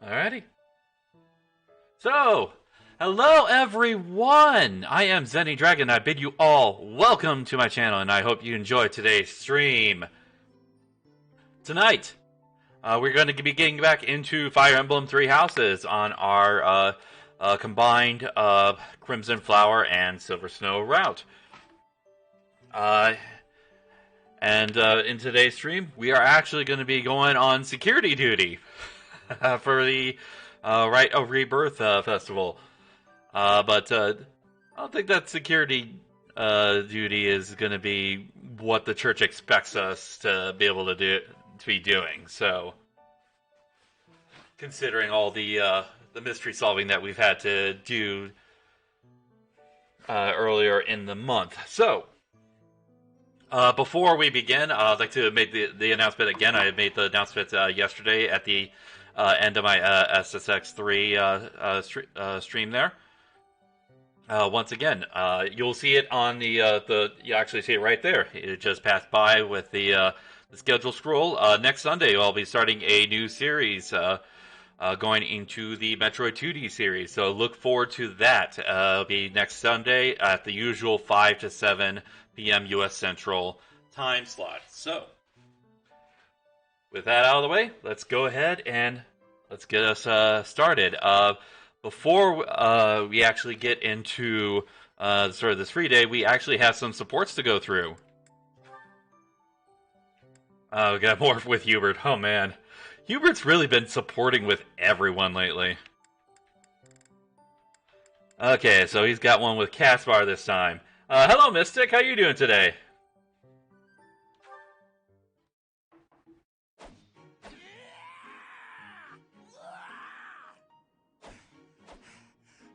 Alrighty. So, hello everyone! I am Zenny Dragon. I bid you all welcome to my channel, and I hope you enjoy today's stream. Tonight, we're going to be getting back into Fire Emblem Three Houses on our combined Crimson Flower and Silver Snow route. In today's stream, we are actually going to be going on security duty for the Rite of Rebirth festival. But I don't think that security duty is going to be what the church expects us to be able to be doing. So, considering all the mystery solving that we've had to do earlier in the month, so. Before we begin, I'd like to make the announcement again. I made the announcement yesterday at the end of my SSX3 stream there. Once again, you'll see it on the you actually see it right there. It just passed by with the schedule scroll. Next Sunday, I'll be starting a new series going into the Metroid 2D series. So look forward to that. It'll be next Sunday at the usual 5 to 7 p.m. U.S. Central time slot. So, with that out of the way, let's go ahead and let's get us started. Before we actually get into sort of this free day, we actually have some supports to go through. We got more with Hubert. Oh man, Hubert's really been supporting with everyone lately. Okay, so he's got one with Caspar this time. Hello, Mystic. How you doing today?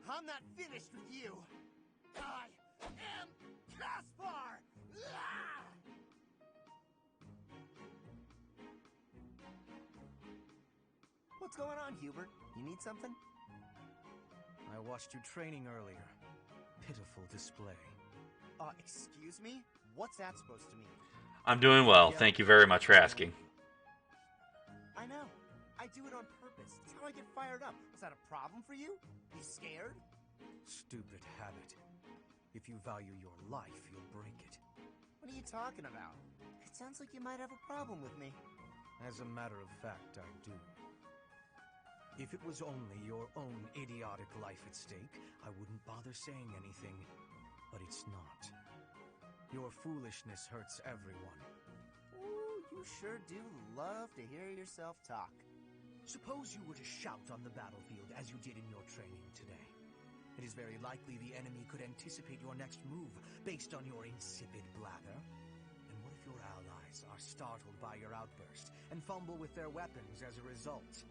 I'm not finished with you. I am Caspar. What's going on, Hubert? You need something? I watched you training earlier. Pitiful display. Excuse me? What's that supposed to mean? I'm doing well. Thank you very much for asking. I know. I do it on purpose. It's how I get fired up. Is that a problem for you? You scared? Stupid habit. If you value your life, you'll break it. What are you talking about? It sounds like you might have a problem with me. As a matter of fact, I do. If it was only your own idiotic life at stake, I wouldn't bother saying anything. But it's not. Your foolishness hurts everyone. Ooh, you sure do love to hear yourself talk. Suppose you were to shout on the battlefield as you did in your training today. It is very likely the enemy could anticipate your next move based on your insipid blather. And what if your allies are startled by your outburst and fumble with their weapons as a result?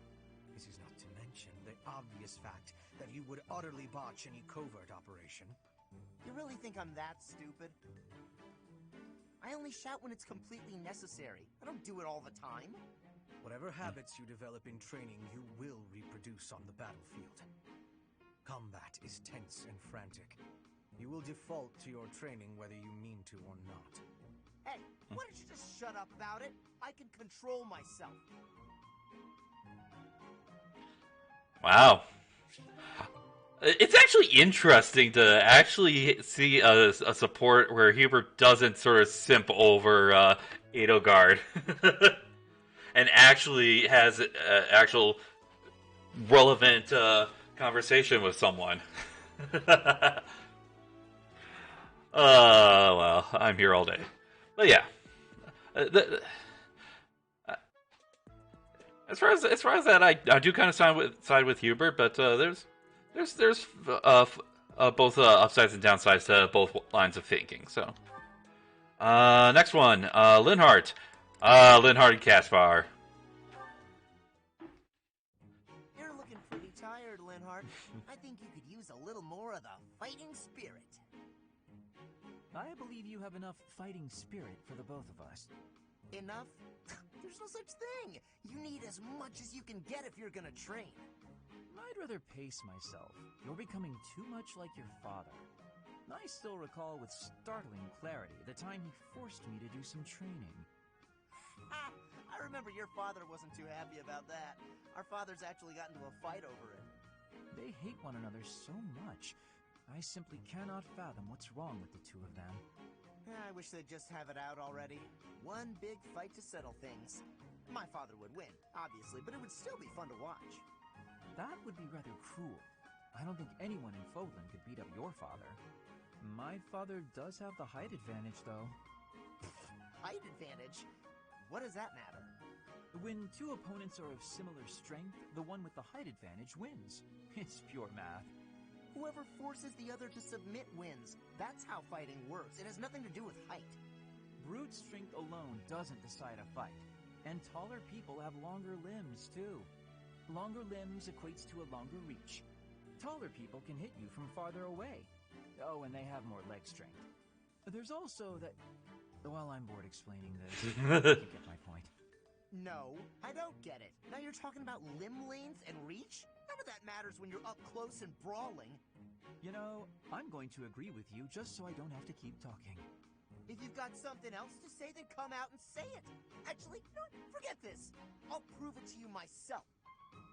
This is not to mention the obvious fact that you would utterly botch any covert operation. You really think I'm that stupid? I only shout when it's completely necessary. I don't do it all the time. Whatever habits you develop in training, you will reproduce on the battlefield. Combat is tense and frantic. You will default to your training whether you mean to or not. Hey, why don't you just shut up about it? I can control myself. Wow. It's actually interesting to actually see a support where Hubert doesn't sort of simp over Edelgard and actually has actual relevant conversation with someone. Well, I'm here all day. But yeah. As far as that, I do kind of side with Hubert, but there's both upsides and downsides to both lines of thinking. So, next one, Linhart, Linhart and Caspar. You're looking pretty tired, Linhart. I think you could use a little more of the fighting spirit. I believe you have enough fighting spirit for the both of us. Enough? There's no such thing. You need as much as you can get if you're gonna train. I'd rather pace myself. You're becoming too much like your father. I still recall with startling clarity the time he forced me to do some training. I remember your father wasn't too happy about that. Our fathers actually got into a fight over it. They hate one another so much. I simply cannot fathom what's wrong with the two of them. I wish they'd just have it out already. One big fight to settle things. My father would win, obviously, but it would still be fun to watch. That would be rather cruel. I don't think anyone in Fodlan could beat up your father. My father does have the height advantage, though. Height advantage? What does that matter? When two opponents are of similar strength, the one with the height advantage wins. It's pure math. Whoever forces the other to submit wins. That's how fighting works. It has nothing to do with height. Brute strength alone doesn't decide a fight. And taller people have longer limbs, too. Longer limbs equates to a longer reach. Taller people can hit you from farther away. Oh, and they have more leg strength. There's also that... Well, I'm bored explaining this. You get my point. No, I don't get it. Now you're talking about limb length and reach? None of that matters when you're up close and brawling. You know, I'm going to agree with you just so I don't have to keep talking. If you've got something else to say, then come out and say it. Actually, no, forget this. I'll prove it to you myself.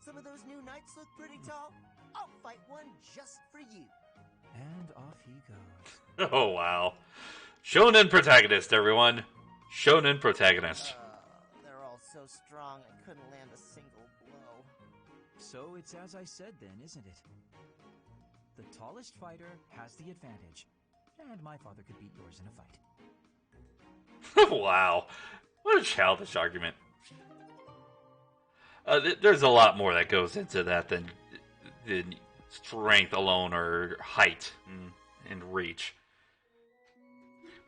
Some of those new knights look pretty tall. I'll fight one just for you. And off he goes. Oh, wow. Shonen protagonist, everyone. Shonen protagonist. They're all so strong, I couldn't land a single blow. So it's as I said then, isn't it? The tallest fighter has the advantage. And my father could beat yours in a fight. Wow. What a childish argument. There's a lot more that goes into that than strength alone or height and reach.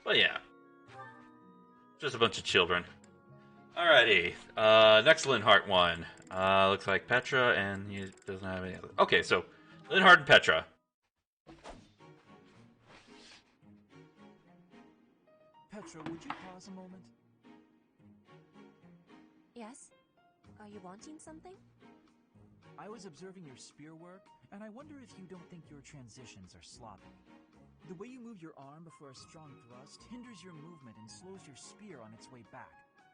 But yeah. Just a bunch of children. Alrighty. Next Linhart one. Looks like Petra, and he doesn't have any other. Okay, so Linhart and Petra. Petra, would you pause a moment? Yes? Are you wanting something? I was observing your spear work, and I wonder if you don't think your transitions are sloppy. The way you move your arm before a strong thrust hinders your movement and slows your spear on its way back.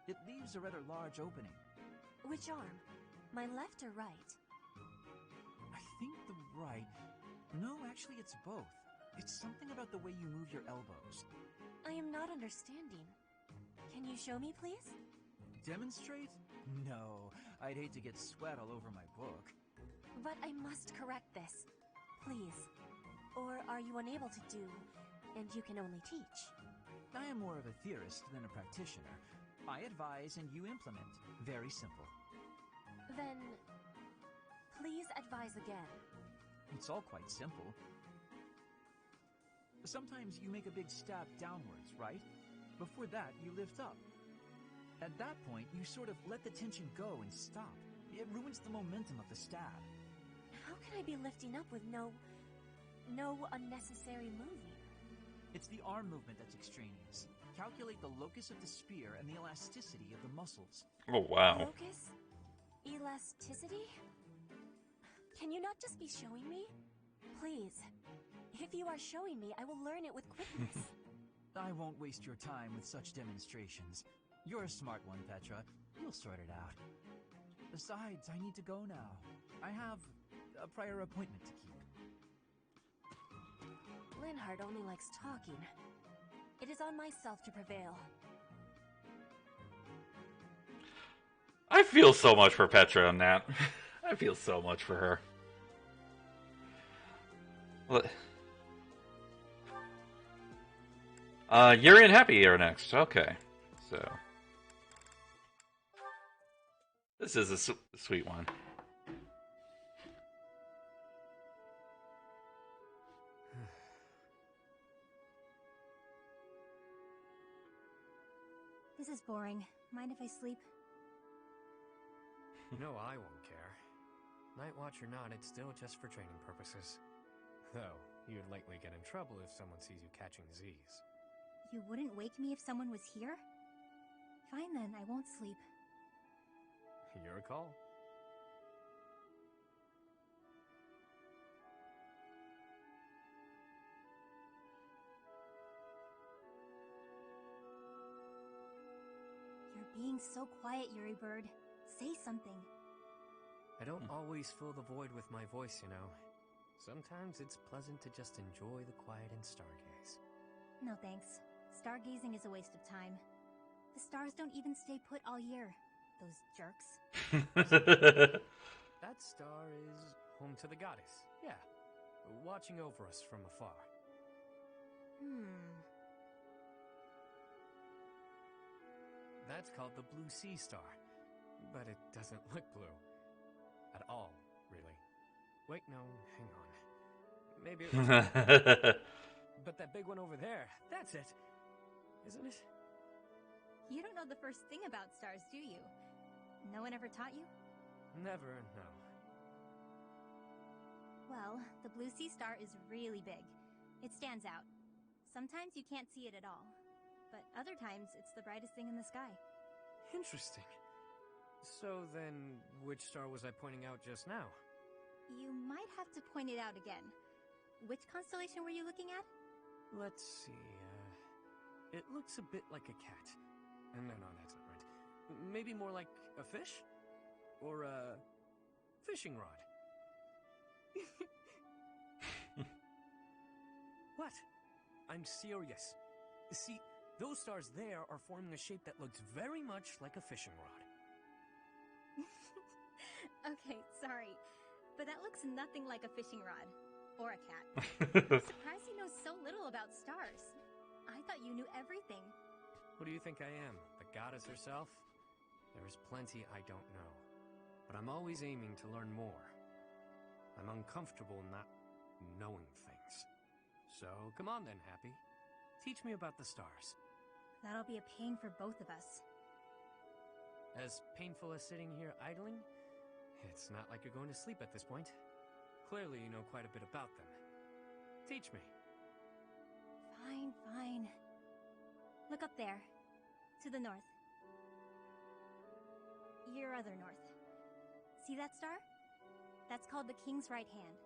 It leaves a rather large opening. Which arm? My left or right? I think the right... No, actually it's both. It's something about the way you move your elbows. I am not understanding. Can you show me, please? Demonstrate? No, I'd hate to get sweat all over my book. But I must correct this. Please. Or are you unable to do, and you can only teach? I am more of a theorist than a practitioner. I advise and you implement. Very simple. Then, please advise again. It's all quite simple. Sometimes you make a big stab downwards, right? Before that, you lift up. At that point, you sort of let the tension go and stop. It ruins the momentum of the stab. How can I be lifting up with no unnecessary moving? It's the arm movement that's extraneous. Calculate the locus of the spear and the elasticity of the muscles. Oh, wow. Locus? Elasticity? Can you not just be showing me? Please. If you are showing me, I will learn it with quickness. I won't waste your time with such demonstrations. You're a smart one, Petra. You'll sort it out. Besides, I need to go now. I have a prior appointment to keep. Linhart only likes talking. It is on myself to prevail. I feel so much for Petra on that. I feel so much for her. Yuri and Happy are next. Okay. So. This is a sweet one. This is boring. Mind if I sleep? No, I won't care. Night watch or not, it's still just for training purposes. Though, you'd likely get in trouble if someone sees you catching Z's. You wouldn't wake me if someone was here? Fine then, I won't sleep. Your call. Your being so quiet, Yuri Bird. Say something. I don't always fill the void with my voice, you know. Sometimes it's pleasant to just enjoy the quiet and stargaze. No thanks. Stargazing is a waste of time. The stars don't even stay put all year. Those jerks. That star is home to the goddess, yeah. Watching over us from afar. That's called the Blue Sea Star. But it doesn't look blue. At all, really. Wait, no, hang on. Maybe it was... But that big one over there, that's it. Isn't it? You don't know the first thing about stars, do you? No one ever taught you? Never, no. Well, the Blue Sea Star is really big. It stands out. Sometimes you can't see it at all. But other times, it's the brightest thing in the sky. Interesting. So then, which star was I pointing out just now? You might have to point it out again. Which constellation were you looking at? Let's see, it looks a bit like a cat. No, that's not right. Maybe more like a fish? Or a fishing rod? What? I'm serious. See, those stars there are forming a shape that looks very much like a fishing rod. Okay, sorry. But that looks nothing like a fishing rod. Or a cat. I'm surprised you know so little about stars. I thought you knew everything. What do you think I am? The goddess herself? There's plenty I don't know. But I'm always aiming to learn more. I'm uncomfortable not knowing things. So, come on then, Happy. Teach me about the stars. That'll be a pain for both of us. As painful as sitting here idling, it's not like you're going to sleep at this point. Clearly you know quite a bit about them. Teach me. Fine. Look up there. To the north. Your other north. See that star? That's called the King's right hand.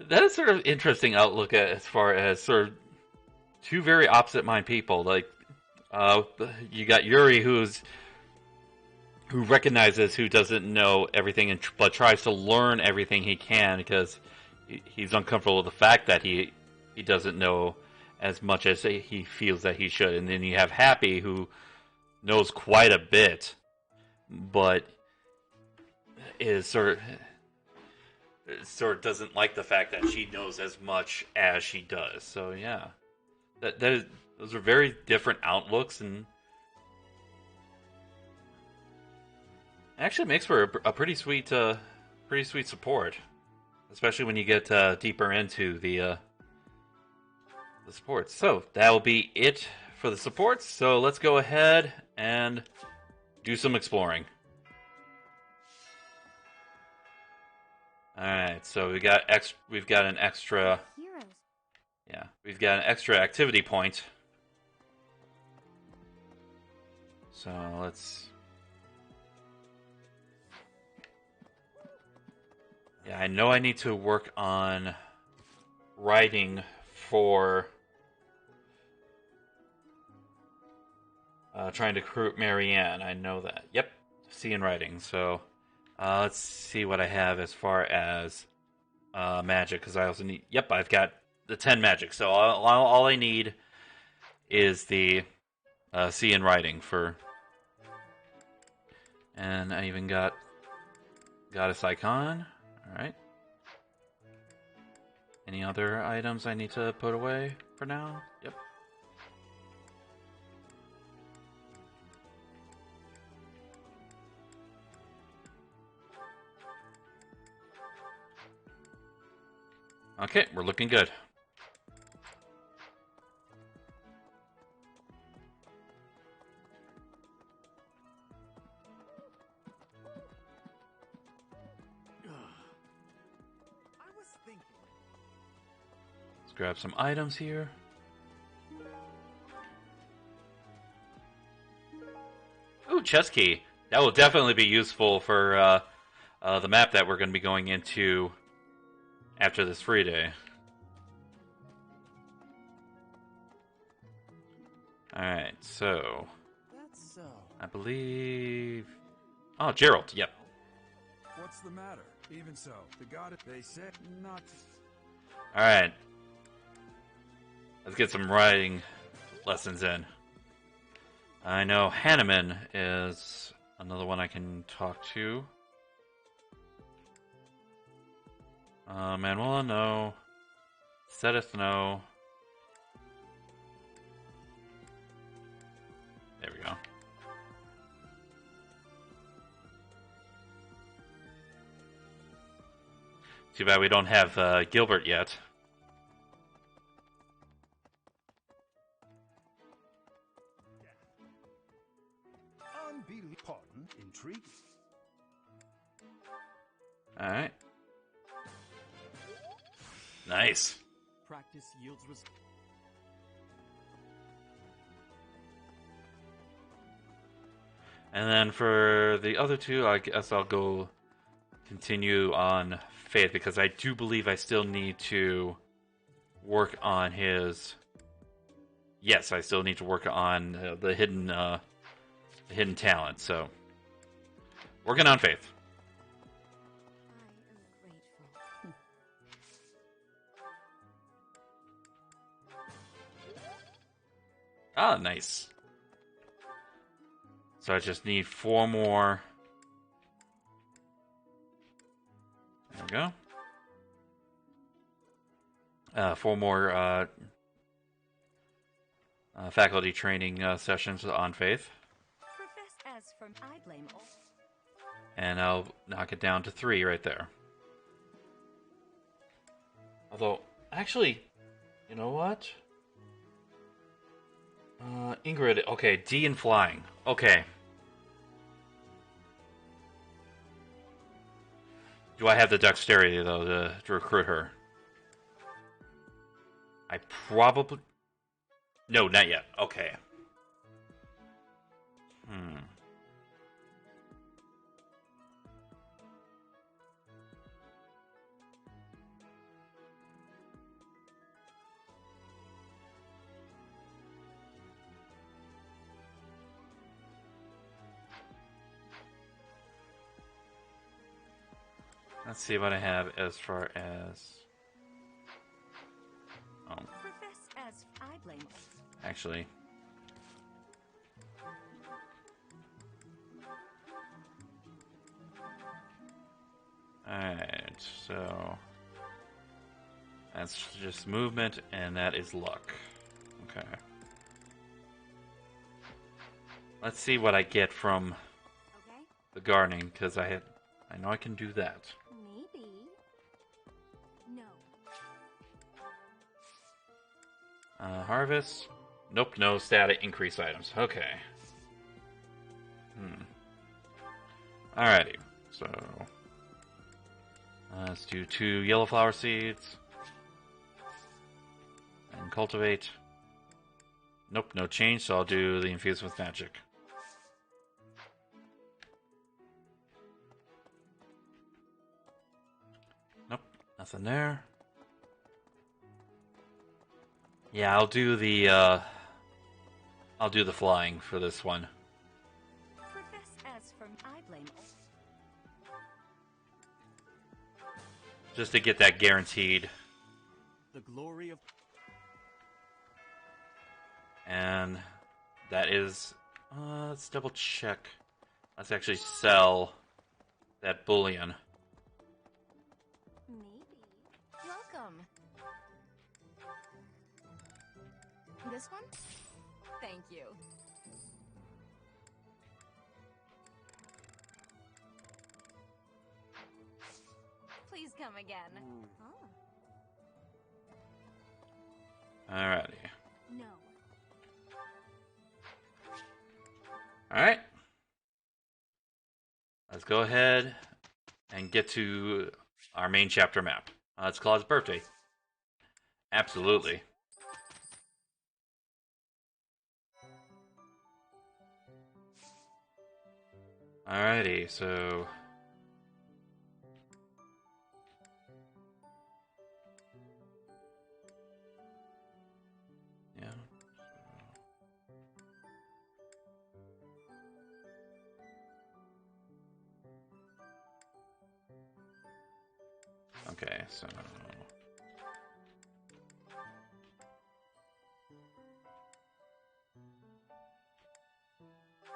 That is sort of interesting outlook as far as sort of two very opposite mind people. Like, you got Yuri who recognizes who doesn't know everything but tries to learn everything he can because he's uncomfortable with the fact that he doesn't know as much as he feels that he should. And then you have Happy who knows quite a bit but is sort of doesn't like the fact that she knows as much as she does. So yeah, those are very different outlooks, and actually makes for a pretty sweet support, especially when you get deeper into the supports. So that will be it for the supports. So let's go ahead and do some exploring. All right, so we've got an extra. Heroes. Yeah, we've got an extra activity point. So let's. Yeah, I know I need to work on writing for trying to recruit Marianne. I know that. Yep, C in writing. So let's see what I have as far as magic, because I also need. Yep, I've got the 10 magic. So all I need is the C in writing for, and I even got Goddess Icon. All right. Any other items I need to put away for now? Yep. Okay, we're looking good. Let's grab some items here. Ooh, chest key. That will definitely be useful for the map that we're going to be going into after this free day. Alright, so That's so. I believe. Oh, Gerald, yep. What's the matter? Even so, the god they said not. Alright. Let's get some writing lessons in. I know Hanneman is another one I can talk to. Manuela, no. Sedith, no. There we go. Too bad we don't have Gilbert yet. Unbelievable. Pardon, intriguing. Alright. Nice. Practice yields results. And then for the other two, I guess I'll go continue on Faith, because I do believe I still need to work on his... Yes, I still need to work on the hidden talent, so... Working on Faith. I am grateful. Ah, nice. So I just need 4 more. There we go. 4 more faculty training sessions on Faith. Profess as from I blame all. And I'll knock it down to 3 right there. Although, actually, you know what? Ingrid, okay, D in flying. Okay. Do I have the dexterity, though, to recruit her? I probably... No, not yet. Okay. Let's see what I have as far as... Oh, Profess as I blame all. actually... Alright, so... That's just movement, and that is luck. Okay. Let's see what I get from Okay? the gardening, because I know I can do that. Maybe. No. Harvest. Nope, no static increase items. Okay. Alrighty, so... let's do 2 yellow flower seeds. And cultivate. Nope, no change, so I'll do the infuse with magic. Nope, nothing there. Yeah, I'll do the flying for this one. Profess as from I blame all. Just to get that guaranteed. The glory of And that is... let's double check. Let's actually sell that bullion. Maybe. Welcome. This one? Thank you. Please come again. Oh. Alrighty. No. Alright. Let's go ahead and get to our main chapter map. It's Claude's birthday. Absolutely. Alrighty, so... Yeah. Okay, so...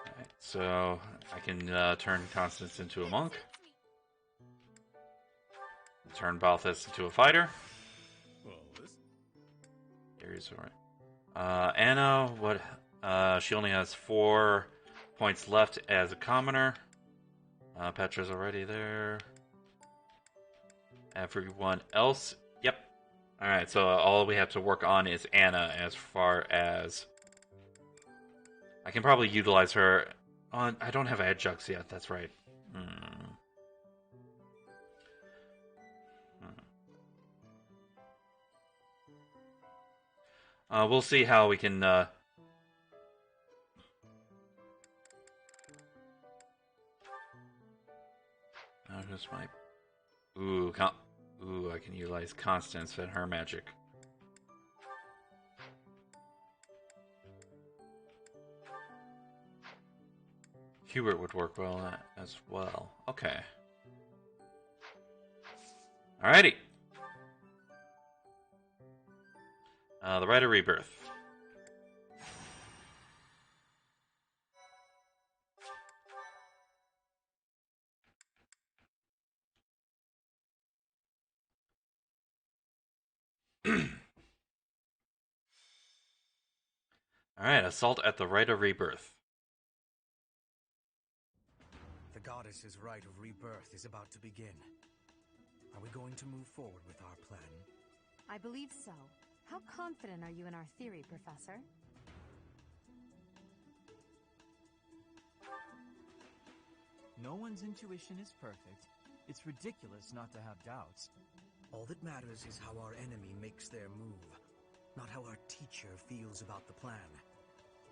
Alright, so I can turn Constance into a monk. Turn Balthus into a fighter. Gary's alright. Anna, what? She only has 4 points left as a commoner. Petra's already there. Everyone else, yep. Alright, so all we have to work on is Anna as far as... I can probably utilize her on... I don't have adjuncts yet, that's right. We'll see how we can... just my... Ooh, I can utilize Constance and her magic. Hubert would work well as well. Okay. Alrighty. The Rite of Rebirth. Alright, assault at the Rite of Rebirth. The goddess's Rite of Rebirth is about to begin. Are we going to move forward with our plan? I believe so. How confident are you in our theory, Professor? No one's intuition is perfect. It's ridiculous not to have doubts. All that matters is how our enemy makes their move, not how our teacher feels about the plan.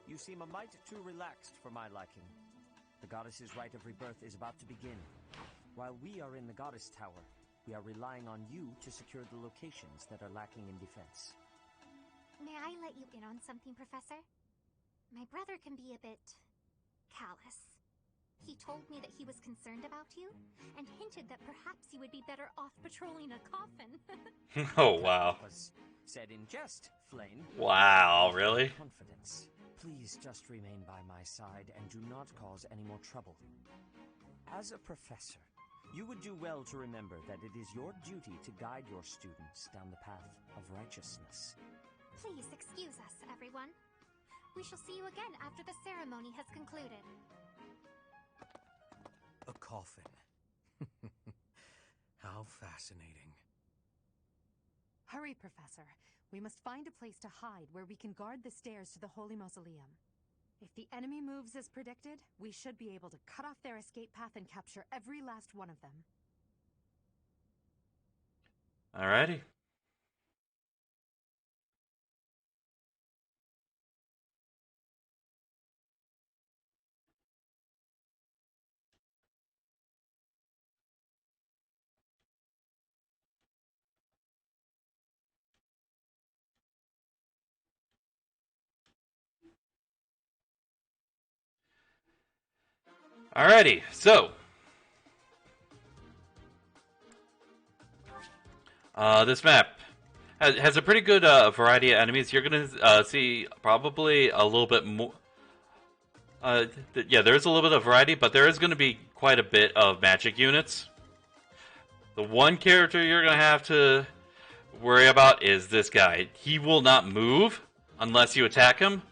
You seem a mite too relaxed for my liking. The goddess's Rite of Rebirth is about to begin. While we are in the Goddess Tower, we are relying on you to secure the locations that are lacking in defense. May I let you in on something, Professor? My brother can be a bit... callous. He told me that he was concerned about you, and hinted that perhaps you would be better off patrolling a coffin. Oh, wow. That was said in jest, Flame. Wow, really? Confidence. Please just remain by my side and do not cause any more trouble. As a professor, you would do well to remember that it is your duty to guide your students down the path of righteousness. Please excuse us, everyone. We shall see you again after the ceremony has concluded. A coffin. How fascinating. Hurry, Professor. We must find a place to hide where we can guard the stairs to the Holy Mausoleum. If the enemy moves as predicted, we should be able to cut off their escape path and capture every last one of them. Alrighty. Alrighty, so this map has a pretty good variety of enemies. You're gonna see probably a little bit more. Yeah, there's a little bit of variety, but there is going to be quite a bit of magic units. The one character you're going to have to worry about is this guy. He will not move unless you attack him,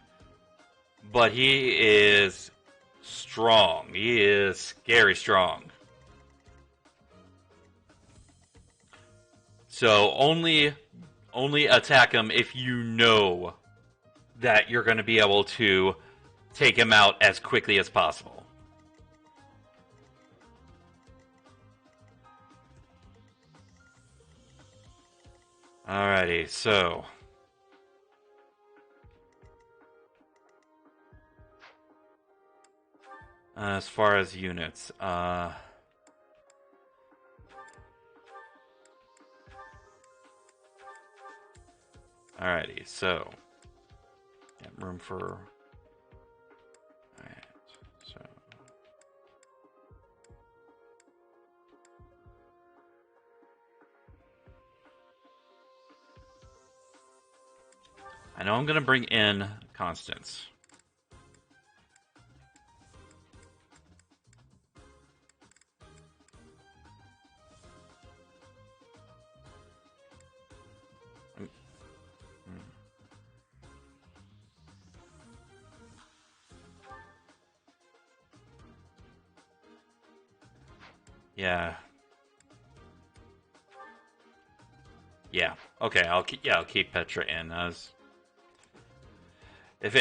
but he is strong. He is scary strong. So only attack him if you know that you're going to be able to take him out as quickly as possible. Alrighty, so as far as units, alrighty, so got room for. Alright, so I know I'm going to bring in Constance. Yeah. Yeah. Okay. I'll keep Petra in. If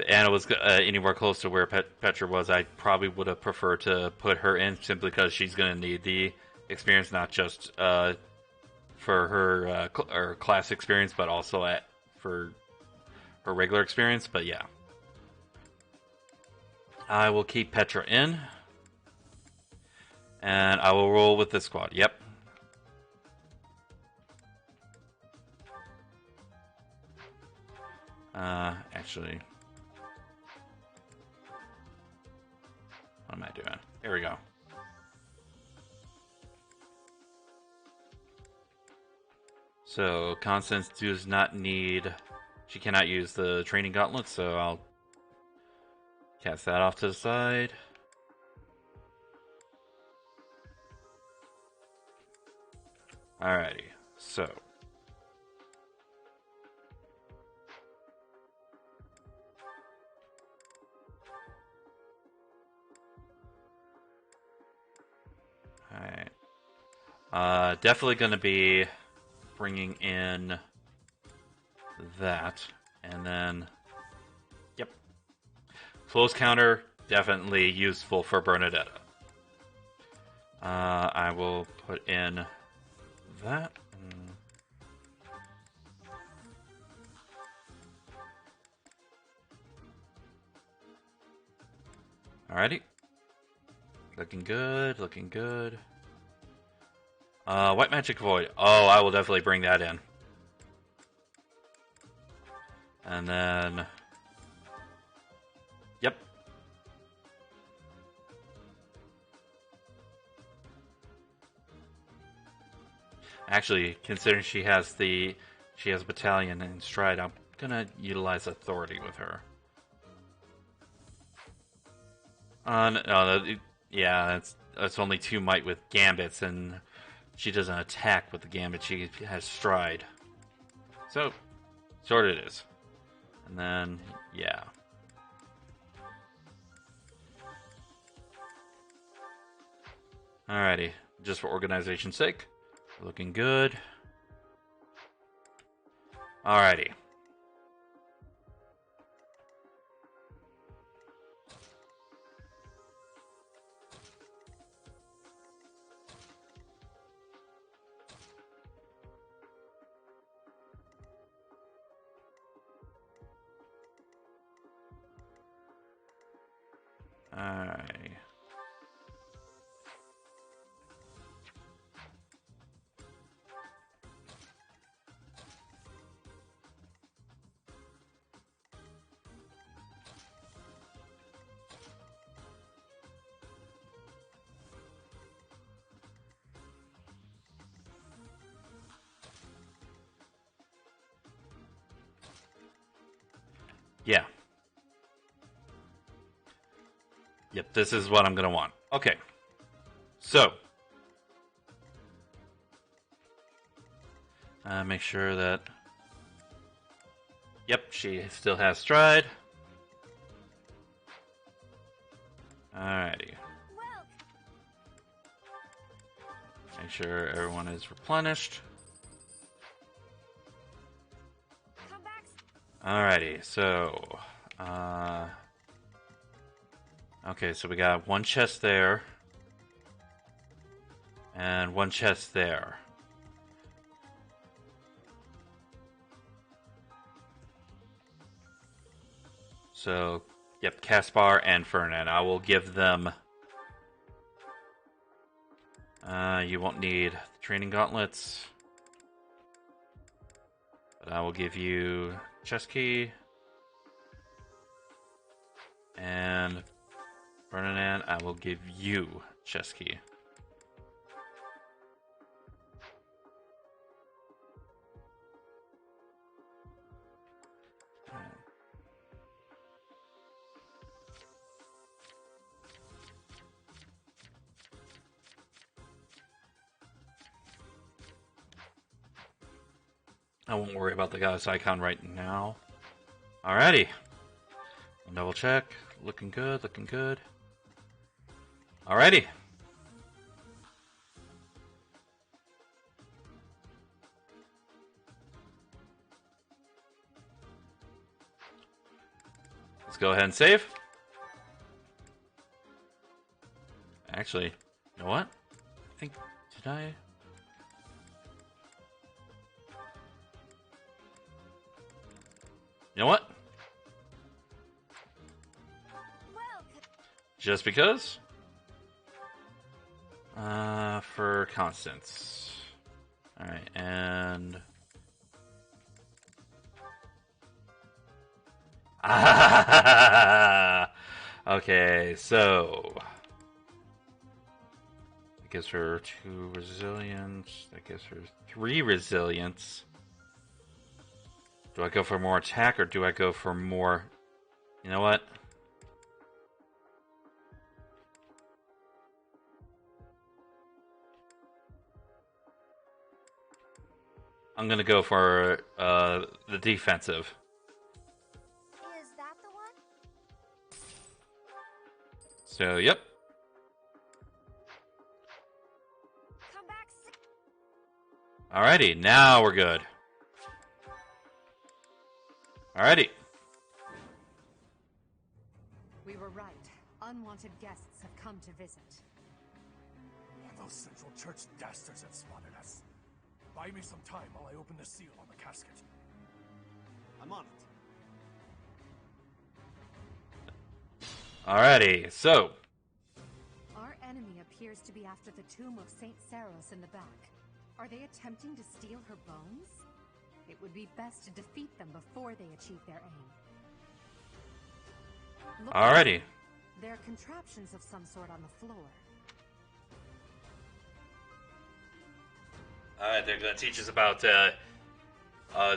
Anna was anywhere close to where Petra was, I probably would have preferred to put her in simply because she's going to need the experience, not just for her class experience, but also for her regular experience. But yeah, I will keep Petra in, and I will roll with this squad. Yep. Actually, what am I doing? Here we go. So Constance does not need. She cannot use the training gauntlet, so I'll cast that off to the side. Alrighty, so. Alright. Definitely going to be bringing in that. And then, yep. Close counter, definitely useful for Bernadetta. I will put in that. Alrighty. Looking good, looking good. White Magic Void. Oh, I will definitely bring that in. And then... Yep. Actually, considering she has a battalion in stride, I'm gonna utilize authority with her. No, yeah, that's only 2 might with gambits, and she doesn't attack with the gambit. She has stride. So, sort of it is. And then, yeah. Alrighty, just for organization's sake. Looking good. Alrighty. Alright. Yeah. Yep, this is what I'm going to want. Okay. So. Make sure that... Yep, she still has stride. Alrighty. Make sure everyone is replenished. Alrighty, so... okay, so we got 1 chest there. And 1 chest there. So, yep, Caspar and Fernand. I will give them... you won't need the training gauntlets. But I will give you chest key. And Fernand, I will give you chest key. I won't worry about the goddess icon right now. Alrighty. Double check. Looking good, looking good. Alrighty. Let's go ahead and save. Actually, you know what? I think, did I? You know what? Just because? For Constance. Alright, and... Okay, so... That gives her 2 resilience. That gives her 3 resilience. Do I go for more attack or do I go for more... You know what? I'm gonna go for the defensive. Is that the one? So, yep. Come back. Alrighty, now we're good. Alrighty. We were right. Unwanted guests have come to visit. Those Central Church dastards have spotted us. Buy me some time while I open the seal on the casket. I'm on it. Alrighty, so. Our enemy appears to be after the tomb of Saint Saros in the back. Are they attempting to steal her bones? It would be best to defeat them before they achieve their aim. Look, Alrighty. there are contraptions of some sort on the floor. Alright, they're going to teach us about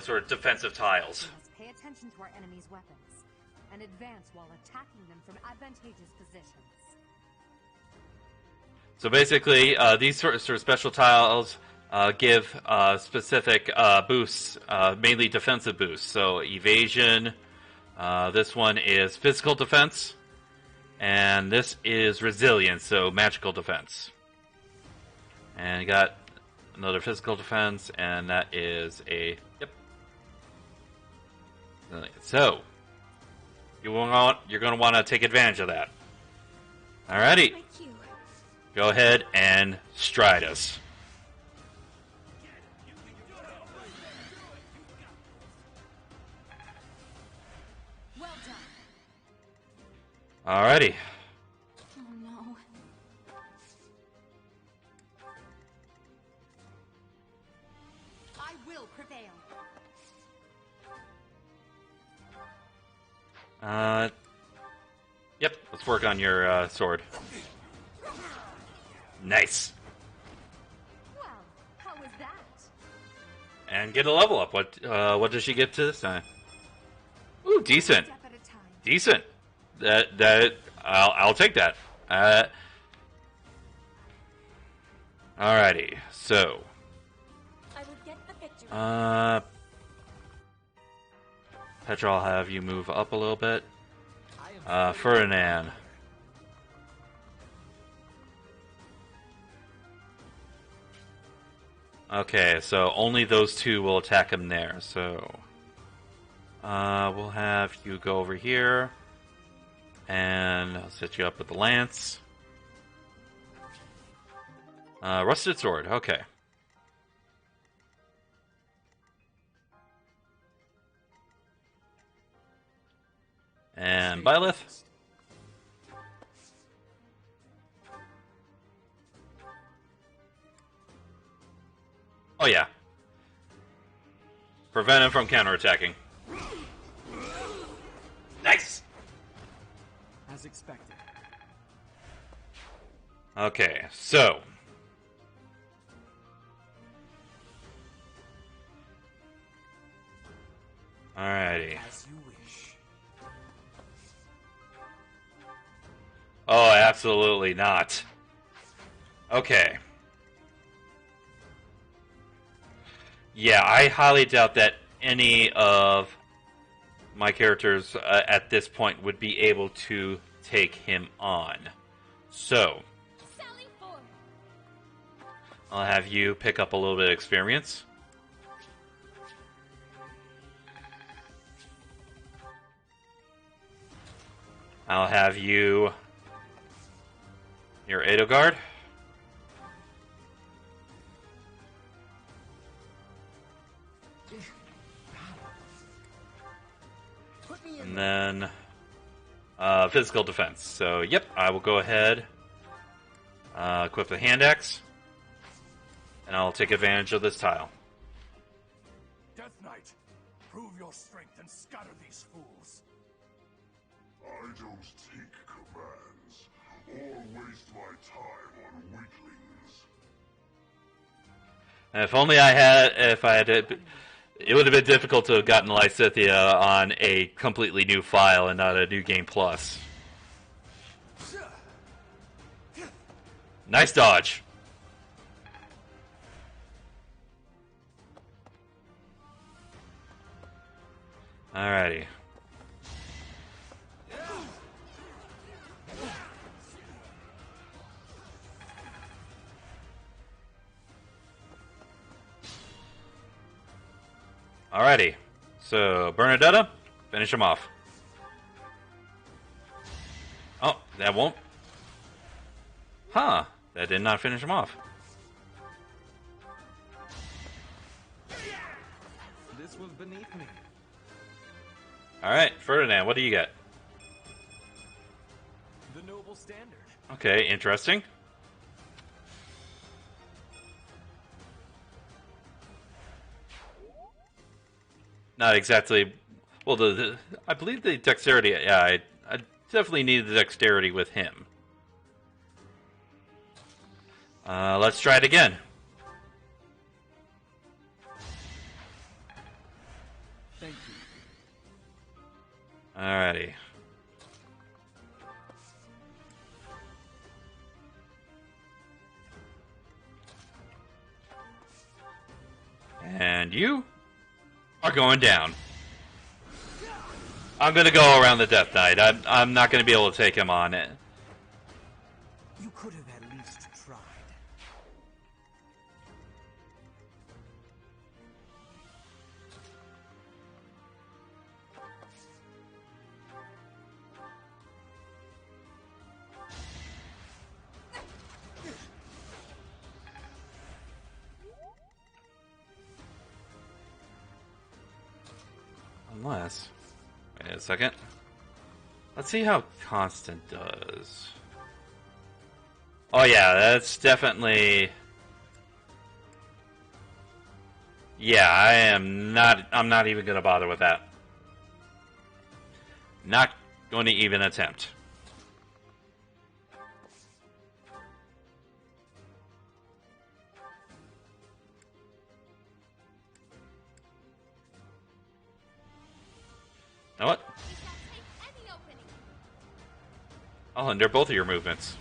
sort of defensive tiles. We must pay attention to our enemy's weapons and advance while attacking them from advantageous positions. So basically, these sort of special tiles give specific boosts, mainly defensive boosts. So evasion, this one is physical defense, and this is resilience, so magical defense. And you got another physical defense, and that is a yep. So you're going to want to take advantage of that. Alrighty, go ahead and stride us. Well done. Alrighty. Oh no. I will prevail. Yep, let's work on your sword. Nice. Well, how was that? And get a level up. What does she get to this time? Ooh, decent. Step at a time. Decent. I'll take that. Alrighty, so I will get the victory. Petra, I'll have you move up a little bit. Ferdinand. Okay, so only those two will attack him there. So we'll have you go over here, and I'll set you up with the lance. Rusted sword. Okay. And Byleth. Oh yeah. Prevent him from counterattacking. Nice. As expected. Okay, so alrighty. As you wish. Oh, absolutely not. Okay. Yeah, I highly doubt that any of my characters at this point would be able to take him on. So, Sally forward. I'll have you pick up a little bit of experience. I'll have you your Edelgard. And then physical defense. So, yep, I will go ahead, equip the hand axe, and I'll take advantage of this tile. Death Knight, prove your strength and scatter these fools. I don't take commands, or waste my time on weaklings. And if only I had it would have been difficult to have gotten Lysithea on a completely new file and not a New Game Plus. Nice dodge. Alrighty. Alrighty. So, Bernadetta, finish him off. Oh, that won't. Huh. That did not finish him off. This was beneath me. Alright, Ferdinand, what do you got? The noble standard. Okay, interesting. Not exactly. Well, I believe the dexterity. Yeah, I definitely needed the dexterity with him. Let's try it again. Thank you. Alrighty. And you are going down. I'm gonna go around the Death Knight. I'm not gonna be able to take him on it. You could have at least tried. Unless, wait a second. Let's see how Constant does. Oh yeah, that's definitely. Yeah, I'm not even gonna bother with that. Not going to even attempt. Know what? We shall take any opening. I'll hinder both of your movements.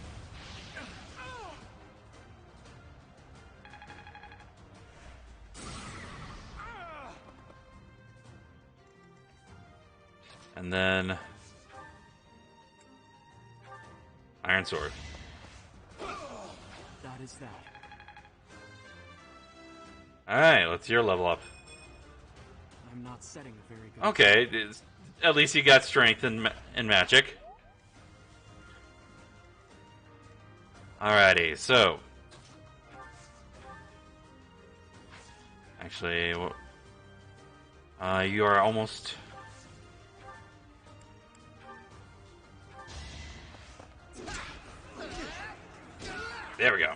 And then Iron Sword. That is that. Alright, let's your level up. I'm not setting a very good. Okay, at least you got strength in magic. Alrighty, so. Actually, you are almost. There we go.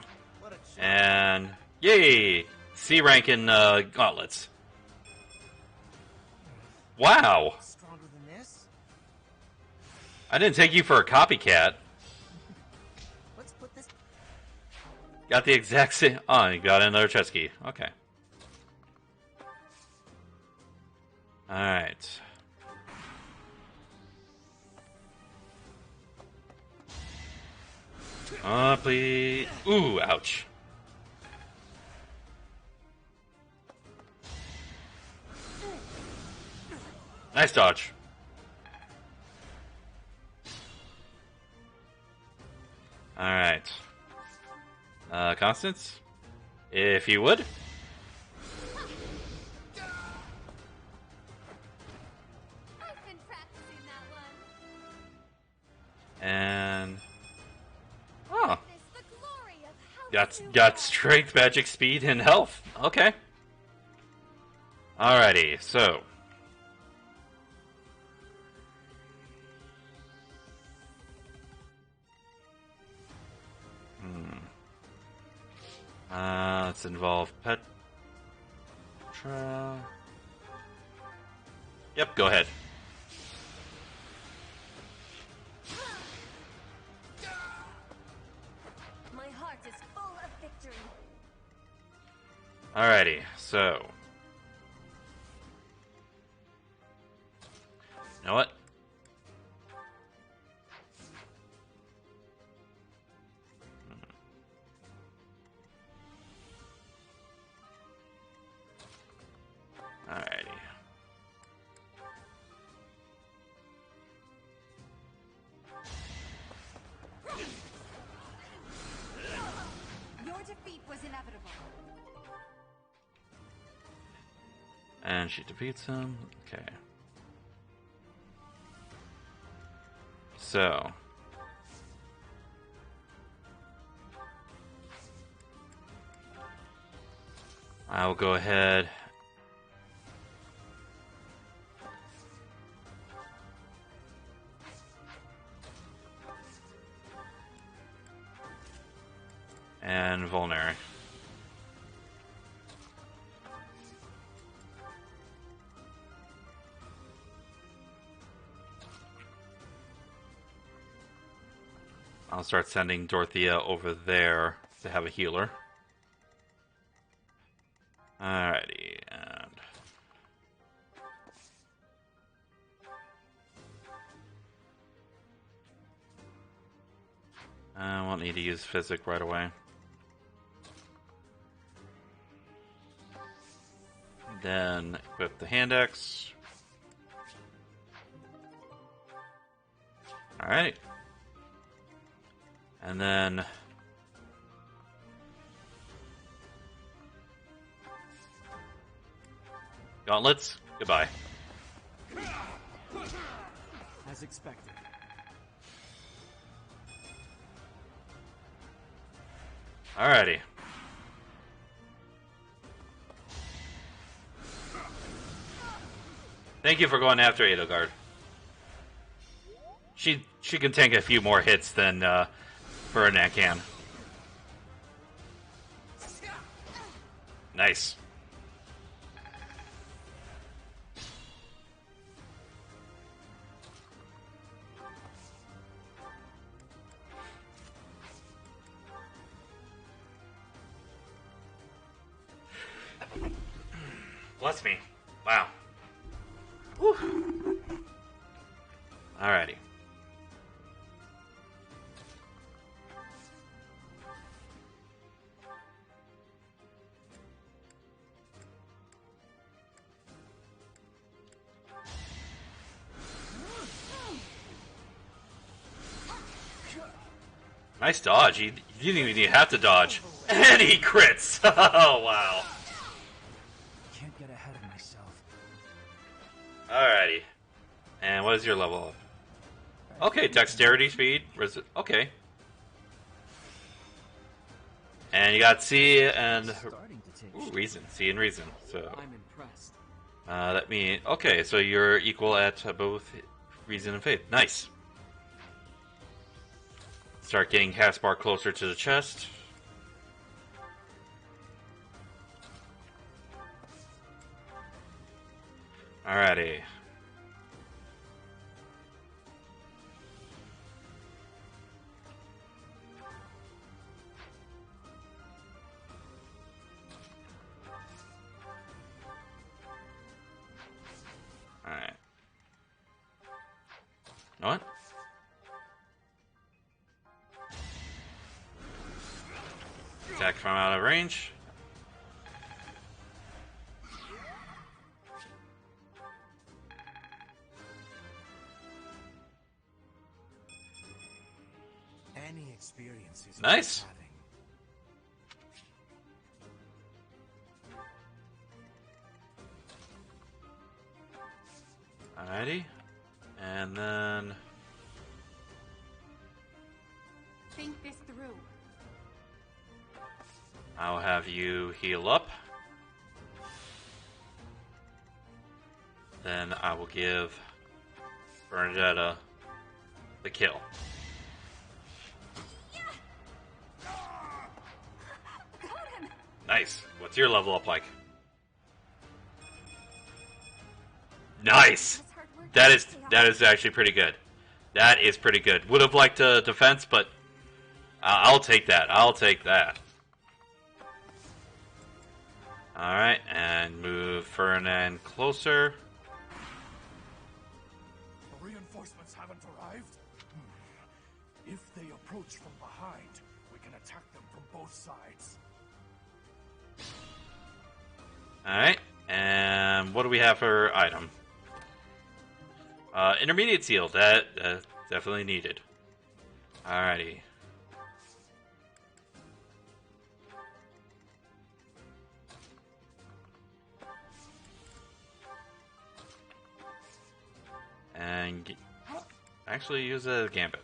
And yay! C rank in gauntlets. Wow! Stronger than this? I didn't take you for a copycat. Let's put this. Got the exact same. Oh, you got another chest key. Okay. Alright. Please. Ooh, ouch. Nice dodge. Alright. Constance? If you would. I've been practicing that one. And... Oh. This the glory of House Got strength, magic, speed, and health. Okay. Alrighty, so... let's involve Petra. Yep, go ahead. My heart is full of victory. Alrighty, so... You know what? Alrighty. Your defeat was inevitable. And she defeats him. Okay. So. I'll go ahead. And vulnerary. I'll start sending Dorothea over there to have a healer. Alrighty, and... I won't need to use physic right away. Then equip the hand axe. Alright. And then... Gauntlets, goodbye. As expected. Alrighty. Thank you for going after Edelgard. She can tank a few more hits than Ferdinand can. Nice. Bless me. Wow. Whew. Alrighty. Nice dodge. You didn't even have to dodge. And he crits. Oh, wow. Can't get ahead of myself. Alrighty. And what is your level up? Okay, dexterity, speed. Okay. And you got C and reason. C and reason. So I'm impressed. that means okay. So you're equal at both reason and faith. Nice. Start getting Caspar closer to the chest. Alrighty. Alright. You know what? Attack from out of range. Many experiences. Nice. Alrighty. And then Think this through. I'll have you heal up. Then I will give Bernadetta the kill. Nice. What's your level up like? Nice. That is actually pretty good. That is pretty good. Would have liked a defense, but I'll take that. I'll take that. All right, and move Ferdinand closer. The reinforcements haven't arrived? If they approach from behind, we can attack them from both sides. Alright, and what do we have for item? Intermediate seal, that definitely needed. Alrighty. And actually use a gambit.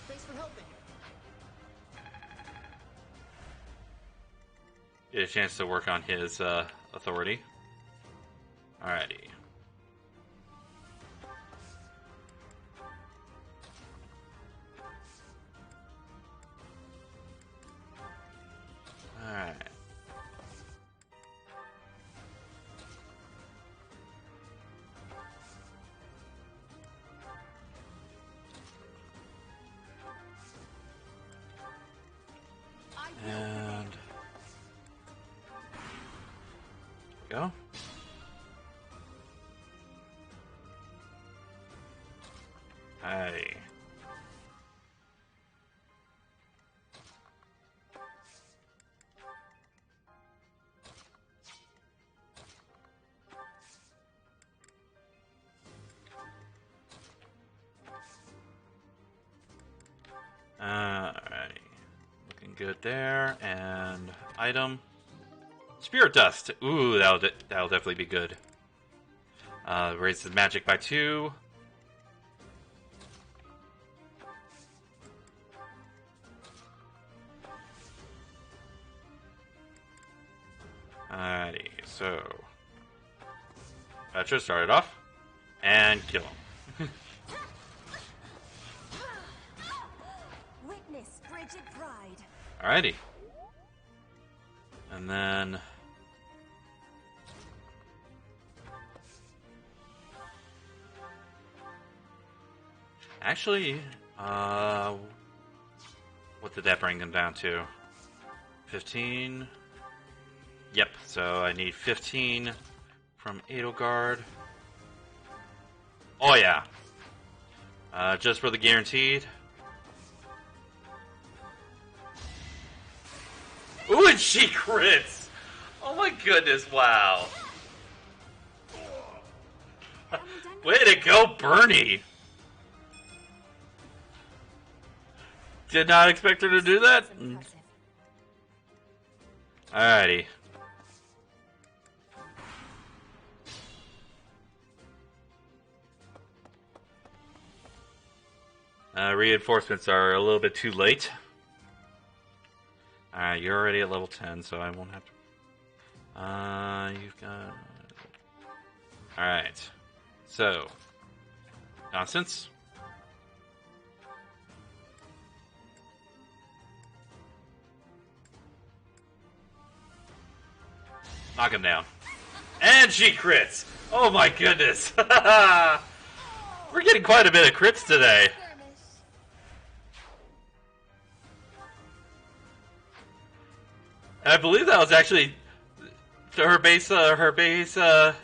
Thanks for helping. Get a chance to work on his authority. Alrighty. Alright. And go. Hey. Alrighty. Looking good there. And item. Spirit Dust. Ooh, that'll definitely be good. Raises magic by 2. Alrighty, so Petra started off and kill him. Witness frigid pride. Alrighty. And then actually, what did that bring them down to? 15? Yep, so I need 15 from Edelgard. Oh yeah. Just for the guaranteed. Ooh, and she crits! Oh my goodness, wow. Way to go, Bernie! Did not expect her to do that? Alrighty. Reinforcements are a little bit too late. Alright, you're already at level 10, so I won't have to... you've got... Alright. So. Constance. Knock him down. And she crits! Oh my goodness! We're getting quite a bit of crits today. I believe that was actually her base damage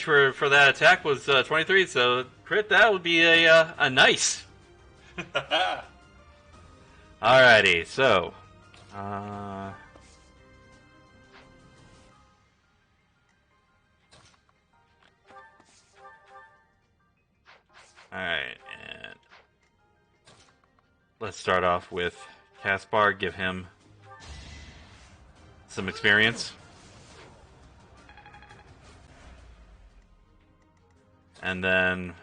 for that attack was 23. So crit, that would be a nice. Alrighty, so let's start off with Caspar, give him some experience. And then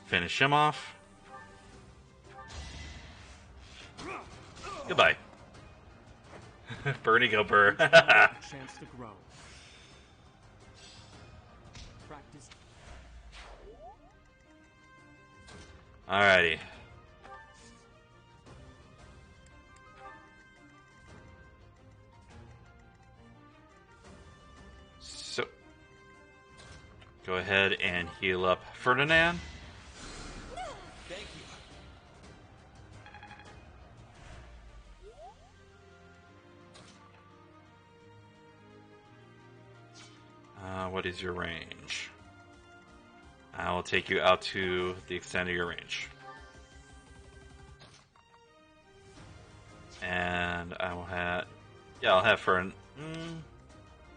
finish him off. Goodbye. Bernie go burr. Chance to grow. Practice. Alrighty. So, go ahead and heal up Ferdinand. Thank you. What is your range? I will take you out to the extent of your range. And I will have... Yeah, I'll have Ferdinand...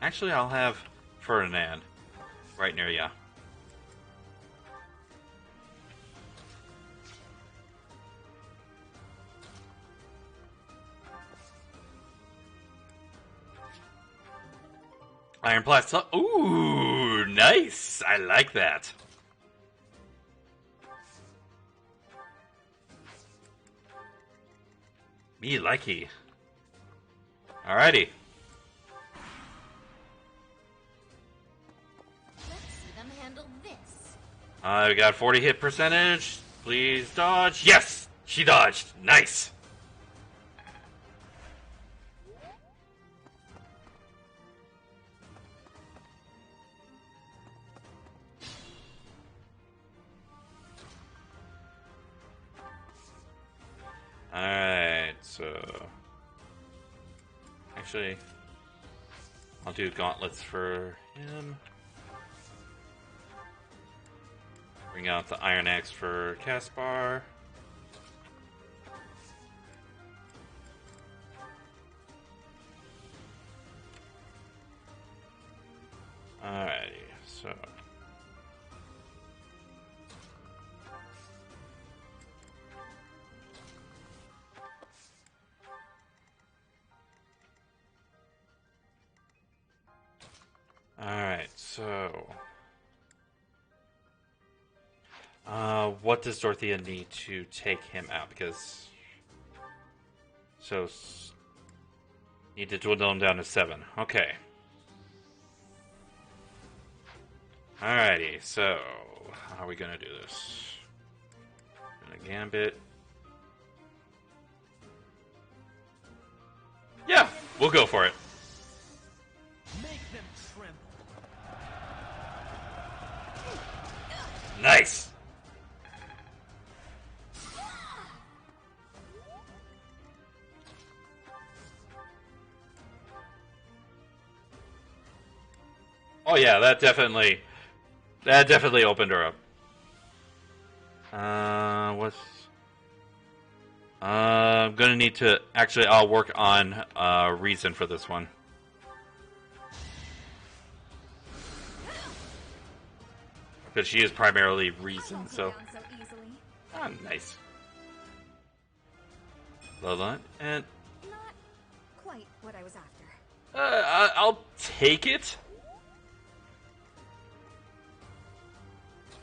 Actually, I'll have Ferdinand right near you. Iron Blast. Ooh, nice. I like that. Me likey. Alrighty. Let's see them handle this. We got 40 hit percentage. Please dodge. Yes! She dodged. Nice. Alright, so... Actually, I'll do gauntlets for him. Bring out the Iron Axe for Caspar. Alrighty, so... Alright, so... what does Dorothea need to take him out? Because... So... Need to dwindle him down to 7. Okay. Alrighty, so... How are we gonna do this? Gonna gambit. Yeah! We'll go for it. Make them tremble. Nice! Oh yeah, that definitely opened her up. I'm gonna need to, actually, I'll work on, reason for this one. Because she is primarily reason, so. Ah, nice. Lola, and... Not quite what I was after. I'll take it.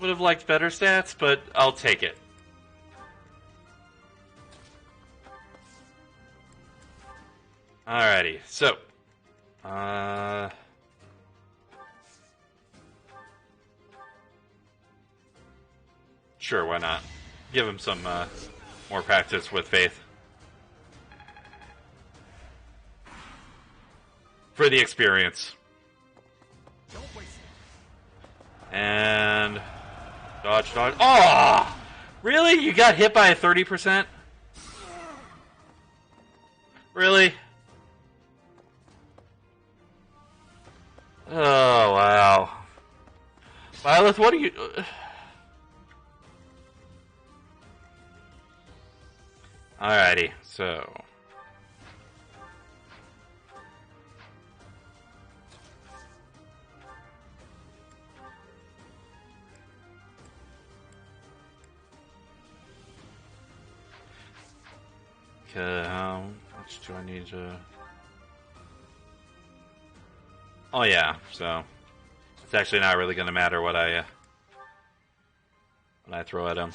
Would have liked better stats, but I'll take it. Alrighty, so. Sure, why not? Give him some more practice with Faith. For the experience. And... Dodge. Oh! Really? You got hit by a 30%? Really? Oh, wow. Violet, what are you... Alrighty, so... how much do I need to... Oh yeah, so it's actually not really going to matter what I throw at him.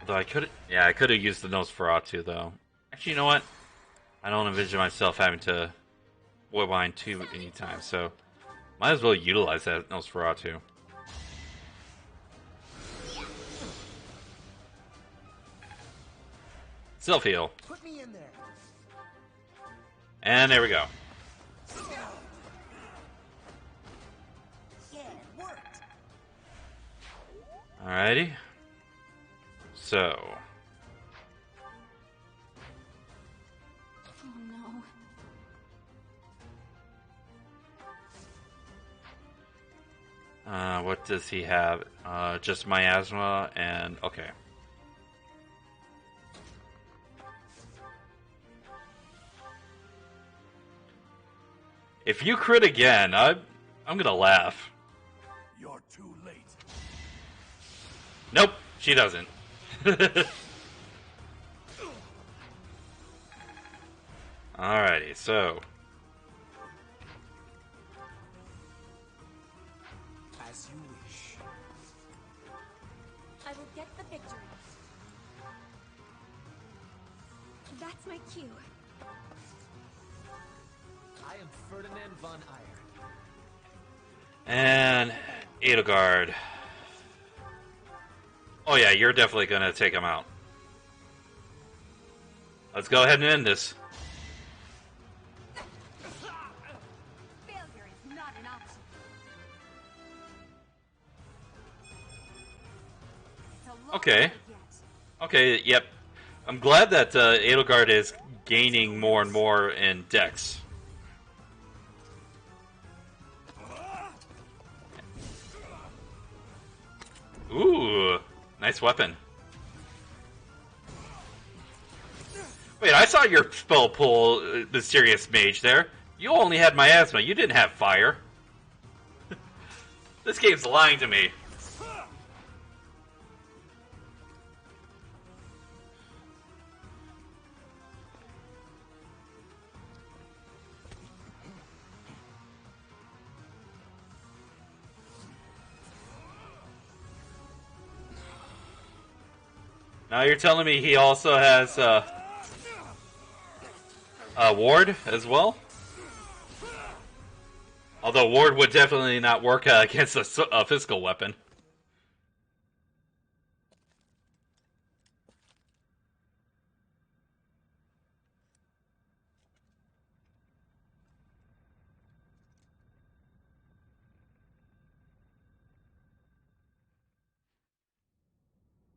Although I could have used the Nosferatu though. Actually, you know what? I don't envision myself having to Woodbine too many times, so might as well utilize that Nosferatu. Self heal. Put me in there. And there we go. Yeah, it worked. Alrighty. So. Oh no. What does he have? Just miasma and okay. If you crit again, I'm gonna laugh. You're too late. Nope, she doesn't. Alrighty, so As you wish. I will get the victory. That's my cue. I am Ferdinand von Eyre. and Edelgard. Oh yeah, you're definitely gonna take him out. Let's go ahead and end this. Failure is not an option. It's a long Okay. way yet. Okay, yep. I'm glad that Edelgard is gaining more and more in Dex. Ooh, nice weapon. Wait, I saw your spell pull, Mysterious Mage there. You only had miasma, you didn't have fire. This game's lying to me. Now you're telling me he also has Ward as well? Although Ward would definitely not work against a physical weapon.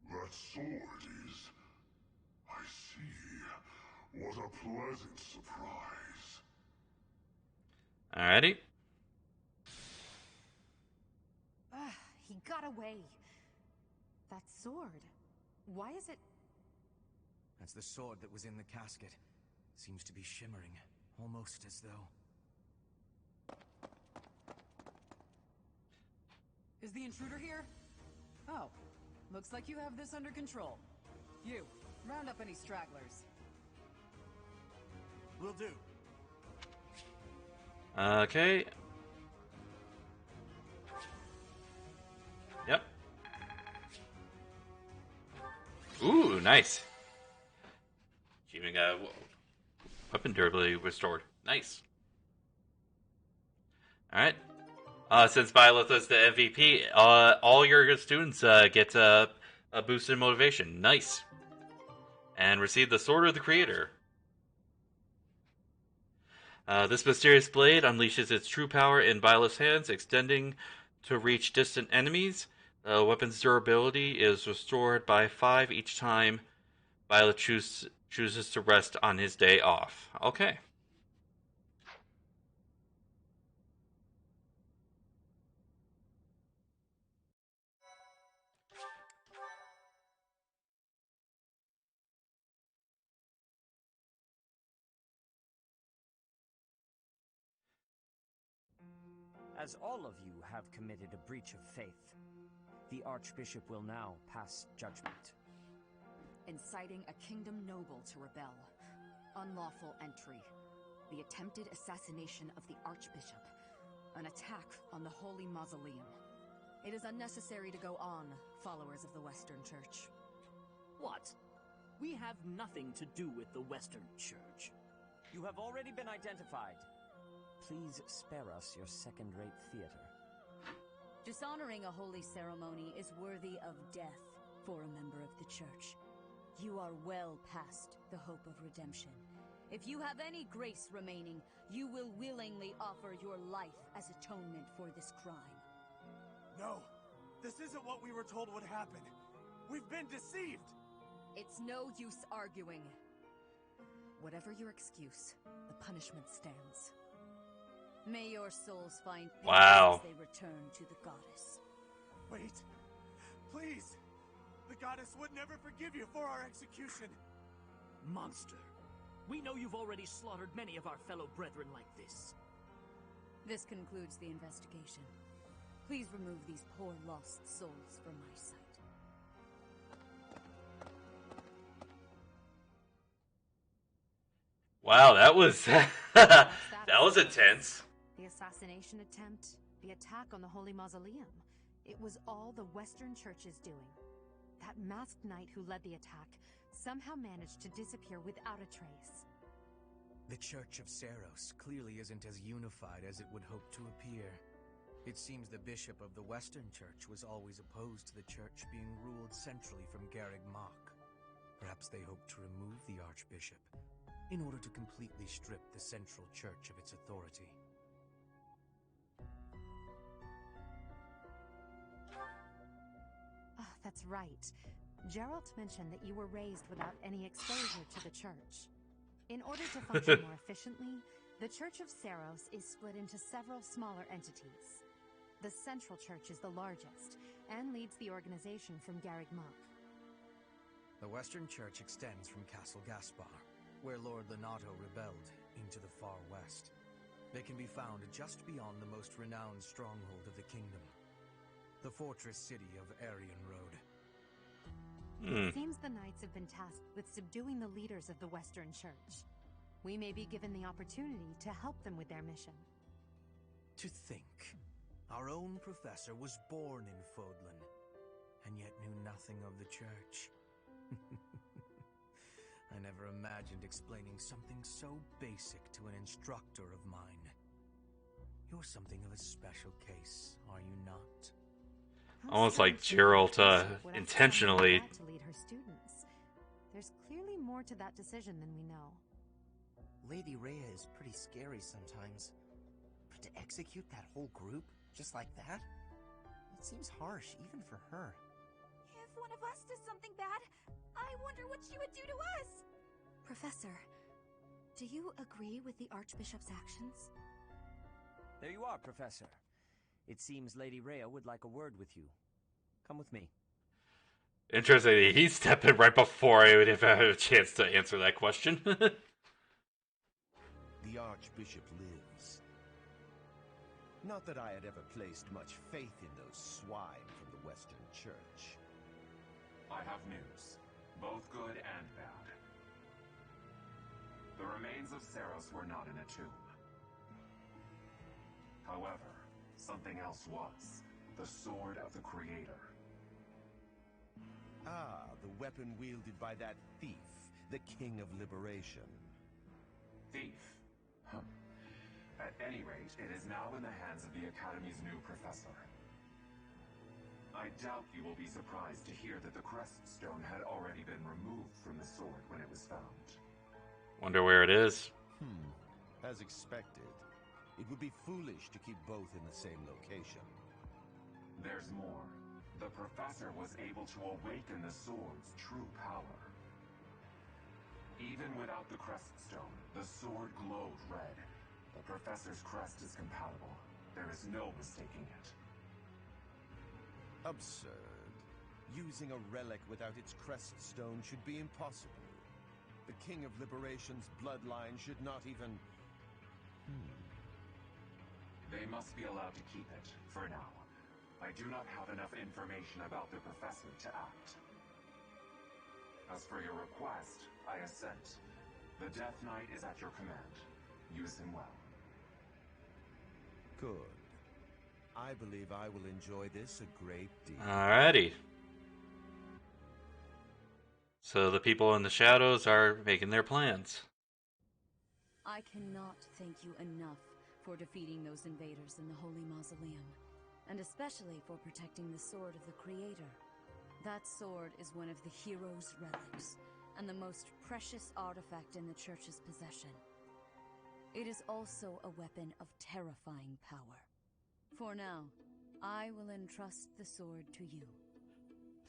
That sword is... I see. What a pleasant surprise. Alrighty. He got away. That sword. Why is it... That's the sword that was in the casket. Seems to be shimmering, almost as though... Is the intruder here? Oh, looks like you have this under control. You, round up any stragglers. Will do. Okay. Yep. Ooh, nice. Achieving weapon durability restored. Nice. Alright. Since Byleth is the MVP, all your students get a boost in motivation. Nice. And receive the Sword of the Creator. This mysterious blade unleashes its true power in Byleth's hands, extending to reach distant enemies. The weapon's durability is restored by 5 each time Byleth chooses to rest on his day off. Okay. As all of you have committed a breach of faith, the Archbishop will now pass judgment. inciting a kingdom noble to rebel, unlawful entry, the attempted assassination of the Archbishop, an attack on the Holy Mausoleum. It is unnecessary to go on, followers of the Western Church. What? We have nothing to do with the Western Church. You have already been identified. Please spare us your second-rate theater. Dishonoring a holy ceremony is worthy of death for a member of the Church. You are well past the hope of redemption. If you have any grace remaining, you will willingly offer your life as atonement for this crime. No! This isn't what we were told would happen! We've been deceived! It's no use arguing. Whatever your excuse, the punishment stands. May your souls find peace Wow. as they return to the goddess. Wait! Please! The goddess would never forgive you for our execution! Monster. We know you've already slaughtered many of our fellow brethren like this. This concludes the investigation. Please remove these poor lost souls from my sight. Wow, that was that was intense. The assassination attempt, the attack on the Holy Mausoleum. It was all the Western Church's doing. That masked knight who led the attack somehow managed to disappear without a trace. The Church of Seros clearly isn't as unified as it would hope to appear. It seems the bishop of the Western Church was always opposed to the church being ruled centrally from Garreg Mach. Perhaps they hoped to remove the archbishop in order to completely strip the central church of its authority. Ah, that's right. Geralt mentioned that you were raised without any exposure to the church. In order to function more efficiently, the Church of Seros is split into several smaller entities. The Central Church is the largest, and leads the organization from Garreg Mach. The Western Church extends from Castle Gaspar, where Lord Lenato rebelled, into the far west. They can be found just beyond the most renowned stronghold of the kingdom, the fortress city of Aryan Road. It seems the knights have been tasked with subduing the leaders of the Western Church. We may be given the opportunity to help them with their mission. To think, our own professor was born in Fodlan, and yet knew nothing of the church. I never imagined explaining something so basic to an instructor of mine. You're something of a special case, are you not? Almost like Geralt intentionally. To lead her students. There's clearly more to that decision than we know. Lady Rhea is pretty scary sometimes. But to execute that whole group, just like that? It seems harsh, even for her. If one of us does something bad, I wonder what she would do to us! Professor, do you agree with the Archbishop's actions? There you are, Professor. It seems Lady Rhea would like a word with you. Come with me. Interestingly, he stepped in right before I would have had a chance to answer that question. The Archbishop lives. Not that I had ever placed much faith in those swine from the Western Church. I have news, both good and bad. The remains of Seros were not in a tomb. However, something else was. The Sword of the Creator. Ah, the weapon wielded by that thief, the King of Liberation. Thief? Huh. At any rate, it is now in the hands of the Academy's new professor. I doubt you will be surprised to hear that the Crest Stone had already been removed from the sword when it was found. Wonder where it is. As expected. It would be foolish to keep both in the same location. There's more. The professor was able to awaken the sword's true power. Even without the Crest Stone, the sword glowed red. The professor's crest is compatible. There is no mistaking it. Absurd. Using a relic without its Crest Stone should be impossible. The King of Liberation's bloodline should not even... They must be allowed to keep it, for now. I do not have enough information about the professor to act. As for your request, I assent. The Death Knight is at your command. Use him well. Good. I believe I will enjoy this a great deal. Alrighty. So the people in the shadows are making their plans. I cannot thank you enough for defeating those invaders in the Holy Mausoleum, and especially for protecting the Sword of the Creator. That sword is one of the hero's relics, and the most precious artifact in the Church's possession. It is also a weapon of terrifying power. For now, I will entrust the sword to you.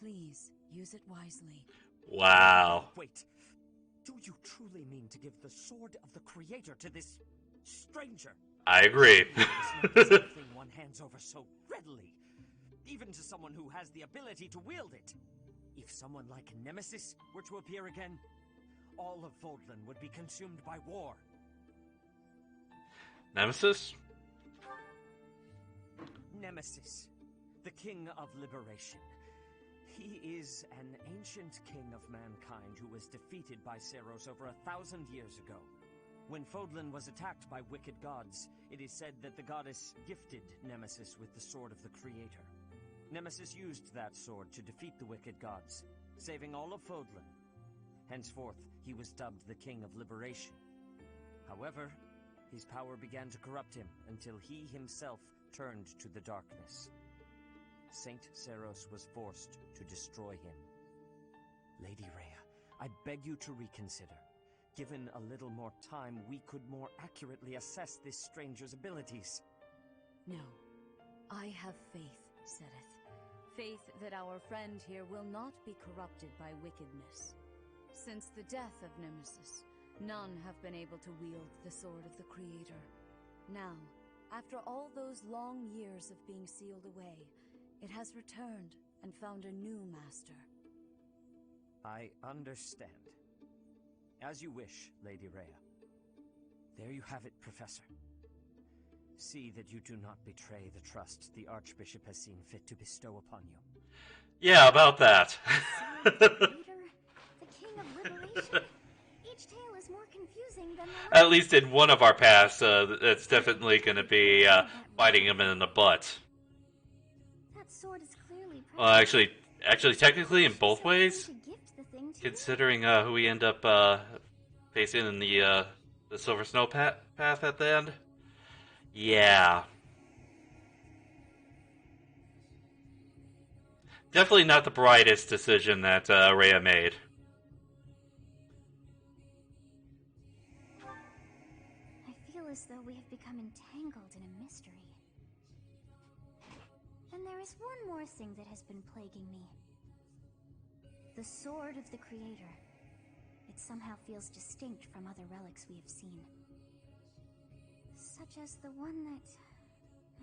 Please, use it wisely. Wow. Wait. Do you truly mean to give the Sword of the Creator to this stranger? I agree. It's not something one hands over so readily, even to someone who has the ability to wield it. If someone like Nemesis were to appear again, all of Vodland would be consumed by war. Nemesis? Nemesis, the King of Liberation. He is an ancient king of mankind who was defeated by Seiros over 1,000 years ago. When Vodland was attacked by wicked gods, it is said that the goddess gifted Nemesis with the Sword of the Creator. Nemesis used that sword to defeat the wicked gods, saving all of Vodland. Henceforth, he was dubbed the King of Liberation. However, his power began to corrupt him until he himself turned to the darkness. Saint Seiros was forced to destroy him. Lady Rhea, I beg you to reconsider. Given a little more time, we could more accurately assess this stranger's abilities. No. I have faith, Sereth. Faith that our friend here will not be corrupted by wickedness. Since the death of Nemesis, none have been able to wield the Sword of the Creator. Now, after all those long years of being sealed away, it has returned and found a new master. I understand. As you wish, Lady Rhea. There you have it, Professor. See that you do not betray the trust the Archbishop has seen fit to bestow upon you. Yeah, about that. The King of Liberation? Each tale is more confusing than the At least in one of our paths, it's definitely going to be biting him in the butt. That sword is clearly Well, actually, technically in both ways, considering who we end up facing in the Silver Snow path at the end. Yeah. Definitely not the brightest decision that Rhea made. I feel as though we have become entangled in a mystery. And there is one more thing that has been plaguing me. The Sword of the Creator. It somehow feels distinct from other relics we have seen. Such as the one that...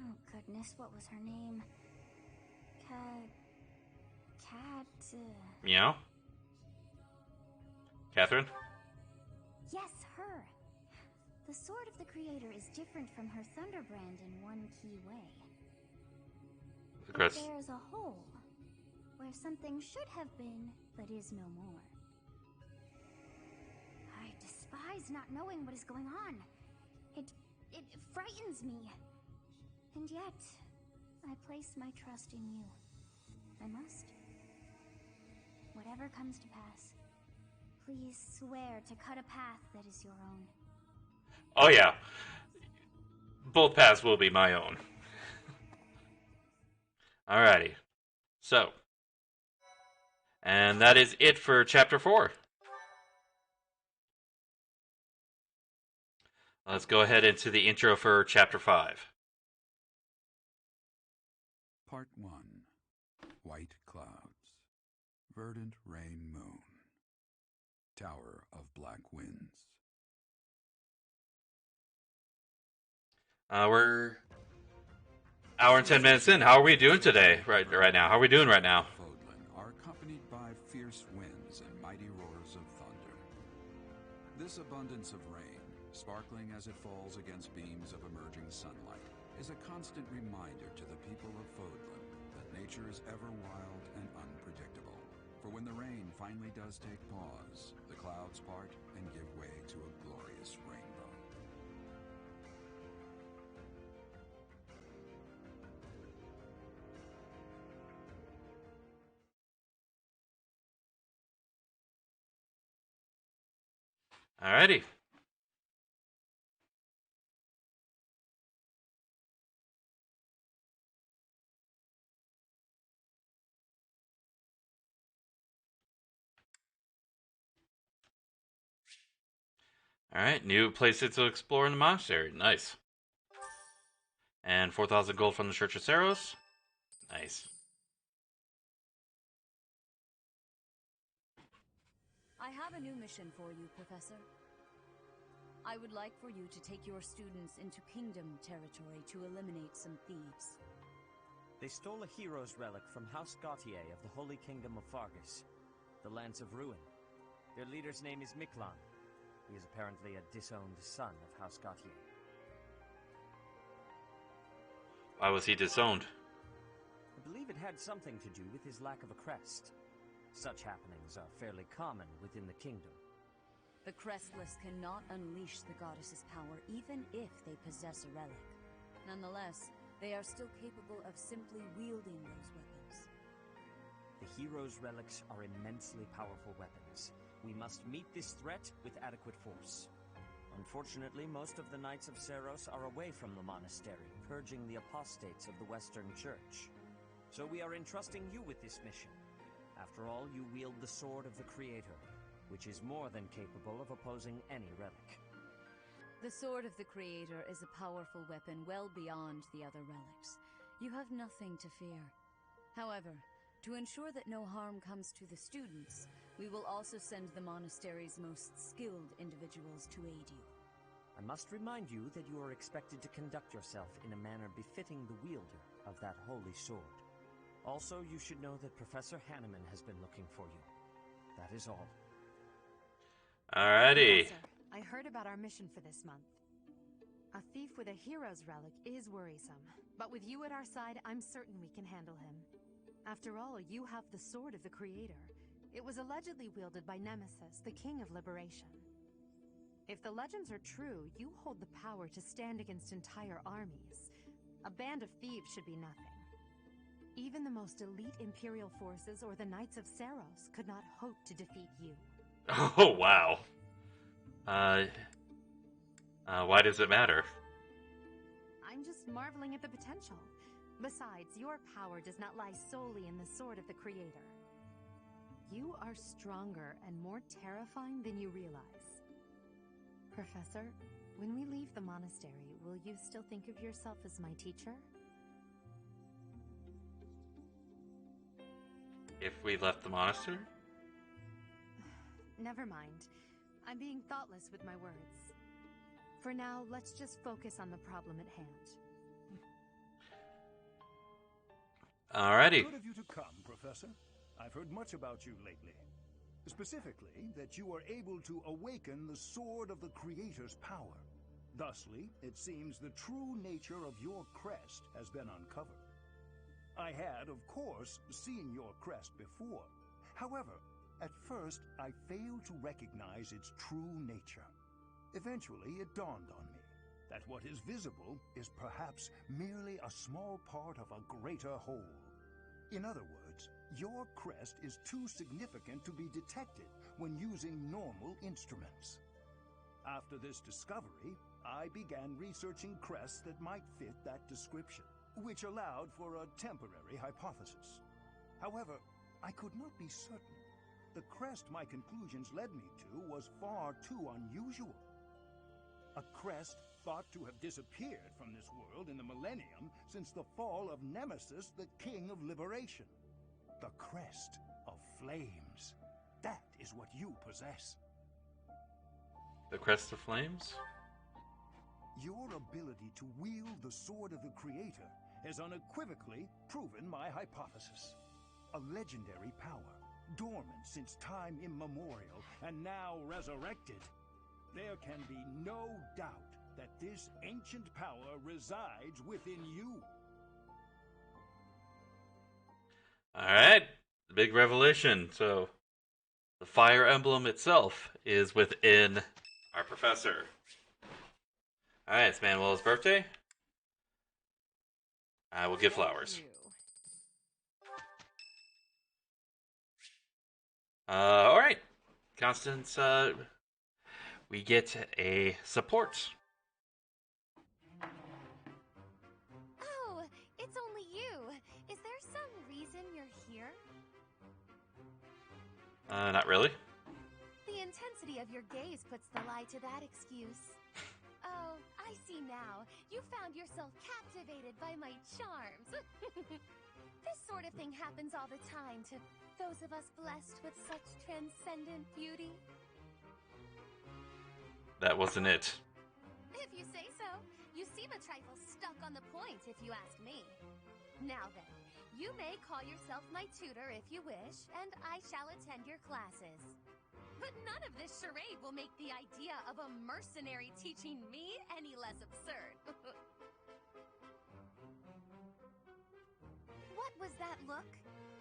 Oh goodness, what was her name? Meow? Catherine? Yes, her! The Sword of the Creator is different from her Thunderbrand in one key way. Chris. There's a hole where something should have been, but is no more. I despise not knowing what is going on. It frightens me. And yet, I place my trust in you. I must. Whatever comes to pass, please swear to cut a path that is your own. Oh yeah. Both paths will be my own. Alrighty. So. And that is it for Chapter 4. Let's go ahead into the intro for Chapter 5. Part 1. White Clouds. Verdant Rain Moon. Tower of Black Winds. We're hour and 10 minutes in. How are we doing today? Right now. How are we doing right now? Vodland are accompanied by fierce winds and mighty roars of thunder. This abundance of rain, sparkling as it falls against beams of emerging sunlight, is a constant reminder to the people of Vodland that nature is ever wild and unpredictable. For when the rain finally does take pause, the clouds part and give way to a glorious rainbow. Alrighty. Alright, new places to explore in the monastery. Nice. And 4,000 gold from the Church of Saros. Nice. I have a new mission for you, Professor. I would like for you to take your students into Kingdom territory to eliminate some thieves. They stole a hero's relic from House Gautier of the Holy Kingdom of Fargus, the Lance of Ruin. Their leader's name is Miklan. He is apparently a disowned son of House Gautier. Why was he disowned? I believe it had something to do with his lack of a crest. Such happenings are fairly common within the kingdom. The Crestless cannot unleash the goddess's power even if they possess a relic. Nonetheless, they are still capable of simply wielding those weapons. The hero's relics are immensely powerful weapons. We must meet this threat with adequate force. Unfortunately, most of the Knights of Saros are away from the monastery, purging the apostates of the Western Church. So we are entrusting you with this mission. After all, you wield the Sword of the Creator, which is more than capable of opposing any relic. The Sword of the Creator is a powerful weapon well beyond the other relics. You have nothing to fear. However, to ensure that no harm comes to the students, we will also send the monastery's most skilled individuals to aid you. I must remind you that you are expected to conduct yourself in a manner befitting the wielder of that holy sword. Also, you should know that Professor Hanneman has been looking for you. That is all. Alrighty. Professor, I heard about our mission for this month. A thief with a hero's relic is worrisome, but with you at our side, I'm certain we can handle him. After all, you have the Sword of the Creator. It was allegedly wielded by Nemesis, the King of Liberation. If the legends are true, you hold the power to stand against entire armies. A band of thieves should be nothing. Even the most elite Imperial forces or the Knights of Saros could not hope to defeat you. Oh, wow. Why does it matter? I'm just marveling at the potential. Besides, your power does not lie solely in the Sword of the Creator. You are stronger and more terrifying than you realize. Professor, when we leave the monastery, will you still think of yourself as my teacher? If we left the monastery? Never mind. I'm being thoughtless with my words. For now, let's just focus on the problem at hand. Alrighty. Good of you to come, Professor. I've heard much about you lately. Specifically, that you are able to awaken the Sword of the Creator's power. Thusly, it seems the true nature of your crest has been uncovered. I had, of course, seen your crest before. However, at first, I failed to recognize its true nature. Eventually, it dawned on me that what is visible is perhaps merely a small part of a greater whole. In other words, your crest is too significant to be detected when using normal instruments. After this discovery, I began researching crests that might fit that description, which allowed for a temporary hypothesis. However, I could not be certain. The crest my conclusions led me to was far too unusual. A crest thought to have disappeared from this world in the millennium since the fall of Nemesis, the King of Liberation. The Crest of Flames. That is what you possess. The Crest of Flames? Your ability to wield the Sword of the Creator has unequivocally proven my hypothesis. A legendary power, dormant since time immemorial, and now resurrected. There can be no doubt that this ancient power resides within you. Alright. Big revelation. So, The fire emblem itself is within our professor. Alright, it's Manuel's birthday. I will give flowers. Alright. Constance, we get a support. Oh, it's only you. Is there some reason you're here? Not really. The intensity of your gaze puts the lie to that excuse. Oh, I see now. You found yourself captivated by my charms. This sort of thing happens all the time to those of us blessed with such transcendent beauty. That wasn't it. If you say so. You seem a trifle stuck on the point, if you ask me. Now then, you may call yourself my tutor if you wish, and I shall attend your classes. But none of this charade will make the idea of a mercenary teaching me any less absurd. What was that look?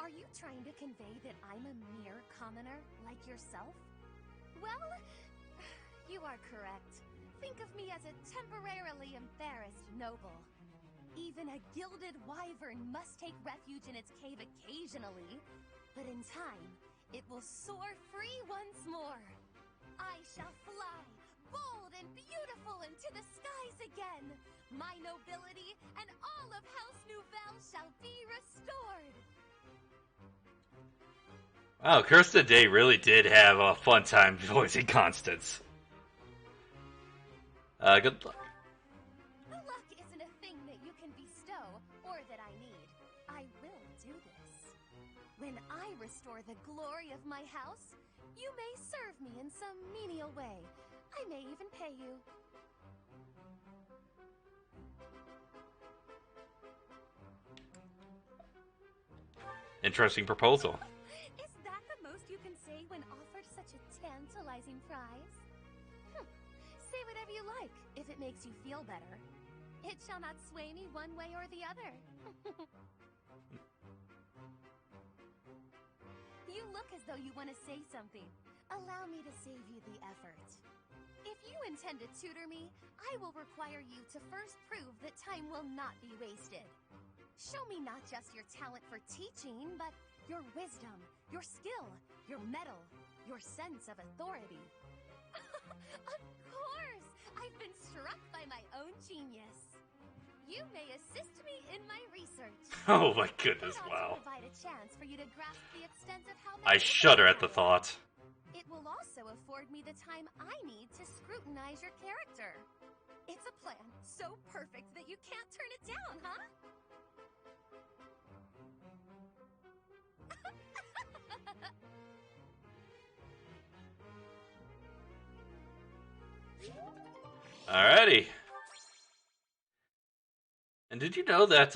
Are you trying to convey that I'm a mere commoner like yourself? Well, you are correct. Think of me as a temporarily embarrassed noble. Even a gilded wyvern must take refuge in its cave occasionally, but in time, it will soar free once more. I shall fly, bold and beautiful, into the skies again. My nobility and all of House Nouvelle shall be restored. Wow, Kirsten Day really did have a fun time voicing Constance. Good luck. Luck isn't a thing that you can bestow, or that I need. I will do this. When I restore the glory of my house, you may serve me in some menial way. I may even pay you. Interesting proposal. Is that the most you can say when offered such a tantalizing prize? Say whatever you like, if it makes you feel better. It shall not sway me one way or the other. You look as though you want to say something. Allow me to save you the effort. If you intend to tutor me, I will require you to first prove that time will not be wasted. Show me not just your talent for teaching, but your wisdom, your skill, your mettle, your sense of authority. Of course! I've been struck by my own genius. You may assist me in my research. Oh my goodness, wow. Provide a chance for you to grasp the extent of how I shudder at the thought. It will also afford me the time I need to scrutinize your character. It's a plan so perfect that you can't turn it down, huh? Alrighty. And did you know that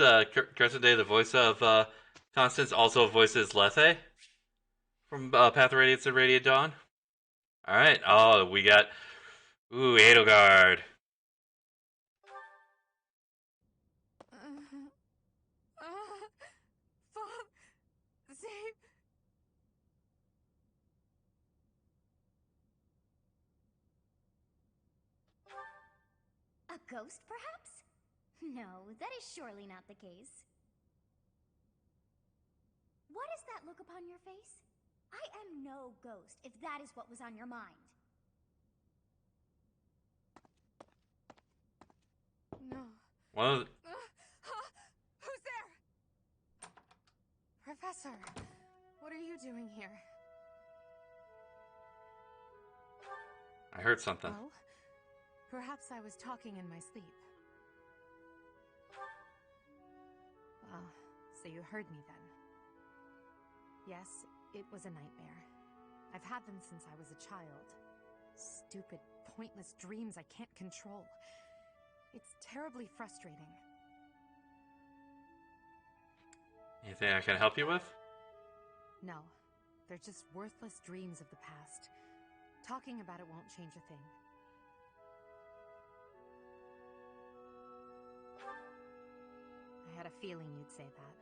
Kirsten Day, the voice of Constance, also voices Lethe from Path of Radiance and Radiant Dawn? Alright. Oh, we got... Ooh, Edelgard. Save... A ghost, perhaps? No, that is surely not the case. What is that look upon your face? I am no ghost, if that is what was on your mind. No. One of the... Who's there? Professor, what are you doing here? I heard something. Oh? Perhaps I was talking in my sleep. Well, so you heard me then. Yes, it was a nightmare. I've had them since I was a child. Stupid, pointless dreams I can't control. It's terribly frustrating. Anything I can help you with? No, they're just worthless dreams of the past. Talking about it won't change a thing. I had a feeling you'd say that.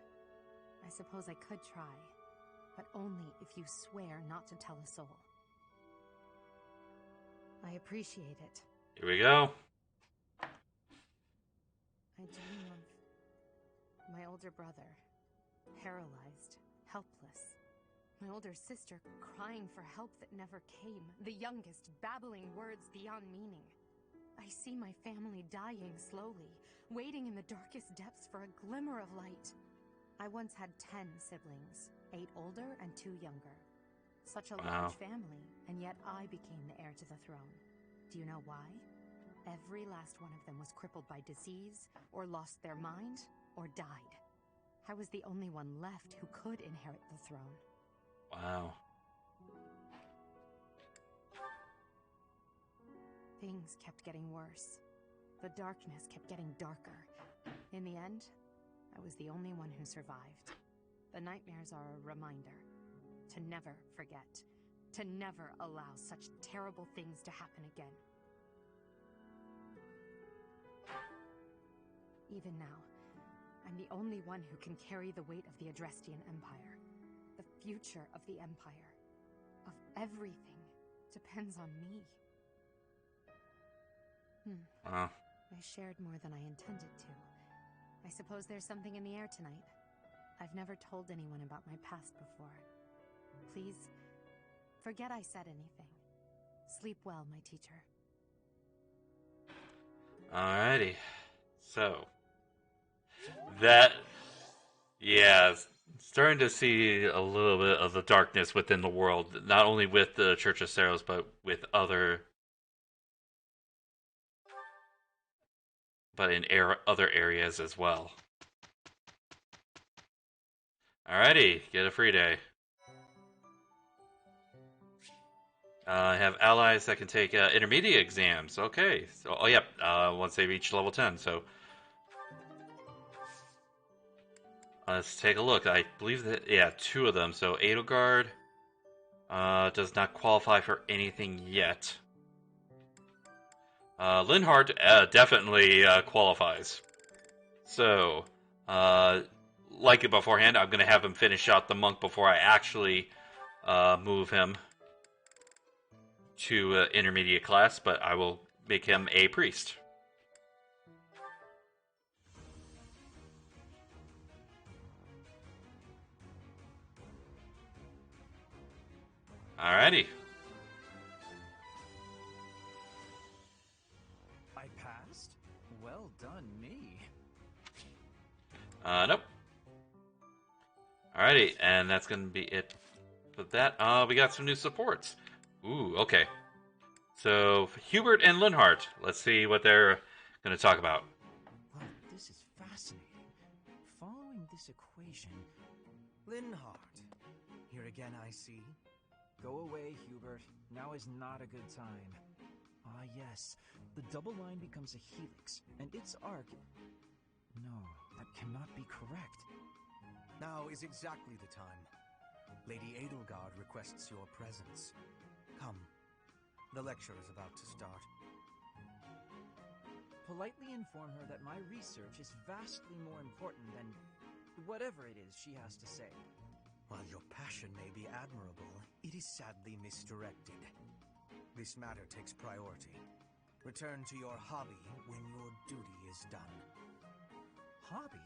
I suppose I could try. but only if you swear not to tell a soul. I appreciate it. Here we go. I dream of my older brother, paralyzed, helpless. My older sister crying for help that never came. The youngest babbling words beyond meaning. I see my family dying slowly, waiting in the darkest depths for a glimmer of light. I once had 10 siblings, 8 older and 2 younger. Such a large family, and yet I became the heir to the throne. Do you know why? Every last one of them was crippled by disease, or lost their mind, or died. I was the only one left who could inherit the throne. Wow. Things kept getting worse. The darkness kept getting darker. In the end, I was the only one who survived. The nightmares are a reminder to never forget, to never allow such terrible things to happen again. Even now, I'm the only one who can carry the weight of the Adrestian Empire. The future of the Empire, of everything, depends on me. I shared more than I intended to. I suppose there's something in the air tonight. I've never told anyone about my past before. Please, forget I said anything. Sleep well, my teacher. Alrighty. So, yeah, starting to see a little bit of the darkness within the world, not only with the Church of Saros, but with other in other areas as well. Alrighty, get a free day. I have allies that can take intermediate exams. Okay. So, once they reach level 10. So, let's take a look. I believe that, 2 of them. So, Edelgard does not qualify for anything yet. Linhardt definitely qualifies. So, like it beforehand, I'm going to have him finish out the monk before I actually move him to intermediate class, but I will make him a priest. Alrighty. I passed? Well done, me. Nope. Alrighty, and that's going to be it for that. We got some new supports. Ooh, okay. So, Hubert and Linhardt. Let's see what they're going to talk about. Well, this is fascinating. Following this equation... Linhardt. Here again, I see. Go away, Hubert. Now is not a good time. Ah, yes. The double line becomes a helix, and its arc... No, that cannot be correct. Now is exactly the time. Lady Edelgard requests your presence. Come. The lecture is about to start. Politely inform her that my research is vastly more important than whatever it is she has to say. While your passion may be admirable, it is sadly misdirected. This matter takes priority. Return to your hobby when your duty is done. Hobby?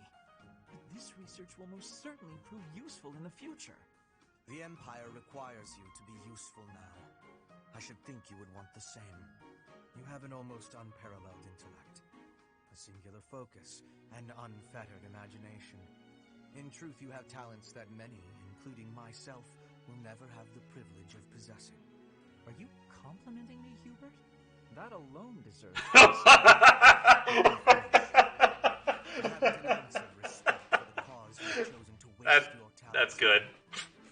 This research will most certainly prove useful in the future. The Empire requires you to be useful now. I should think you would want the same. You have an almost unparalleled intellect, a singular focus, and unfettered imagination. In truth, you have talents that many, including myself, will never have the privilege of possessing. Are you complimenting me, Hubert? That alone deserves... That's good.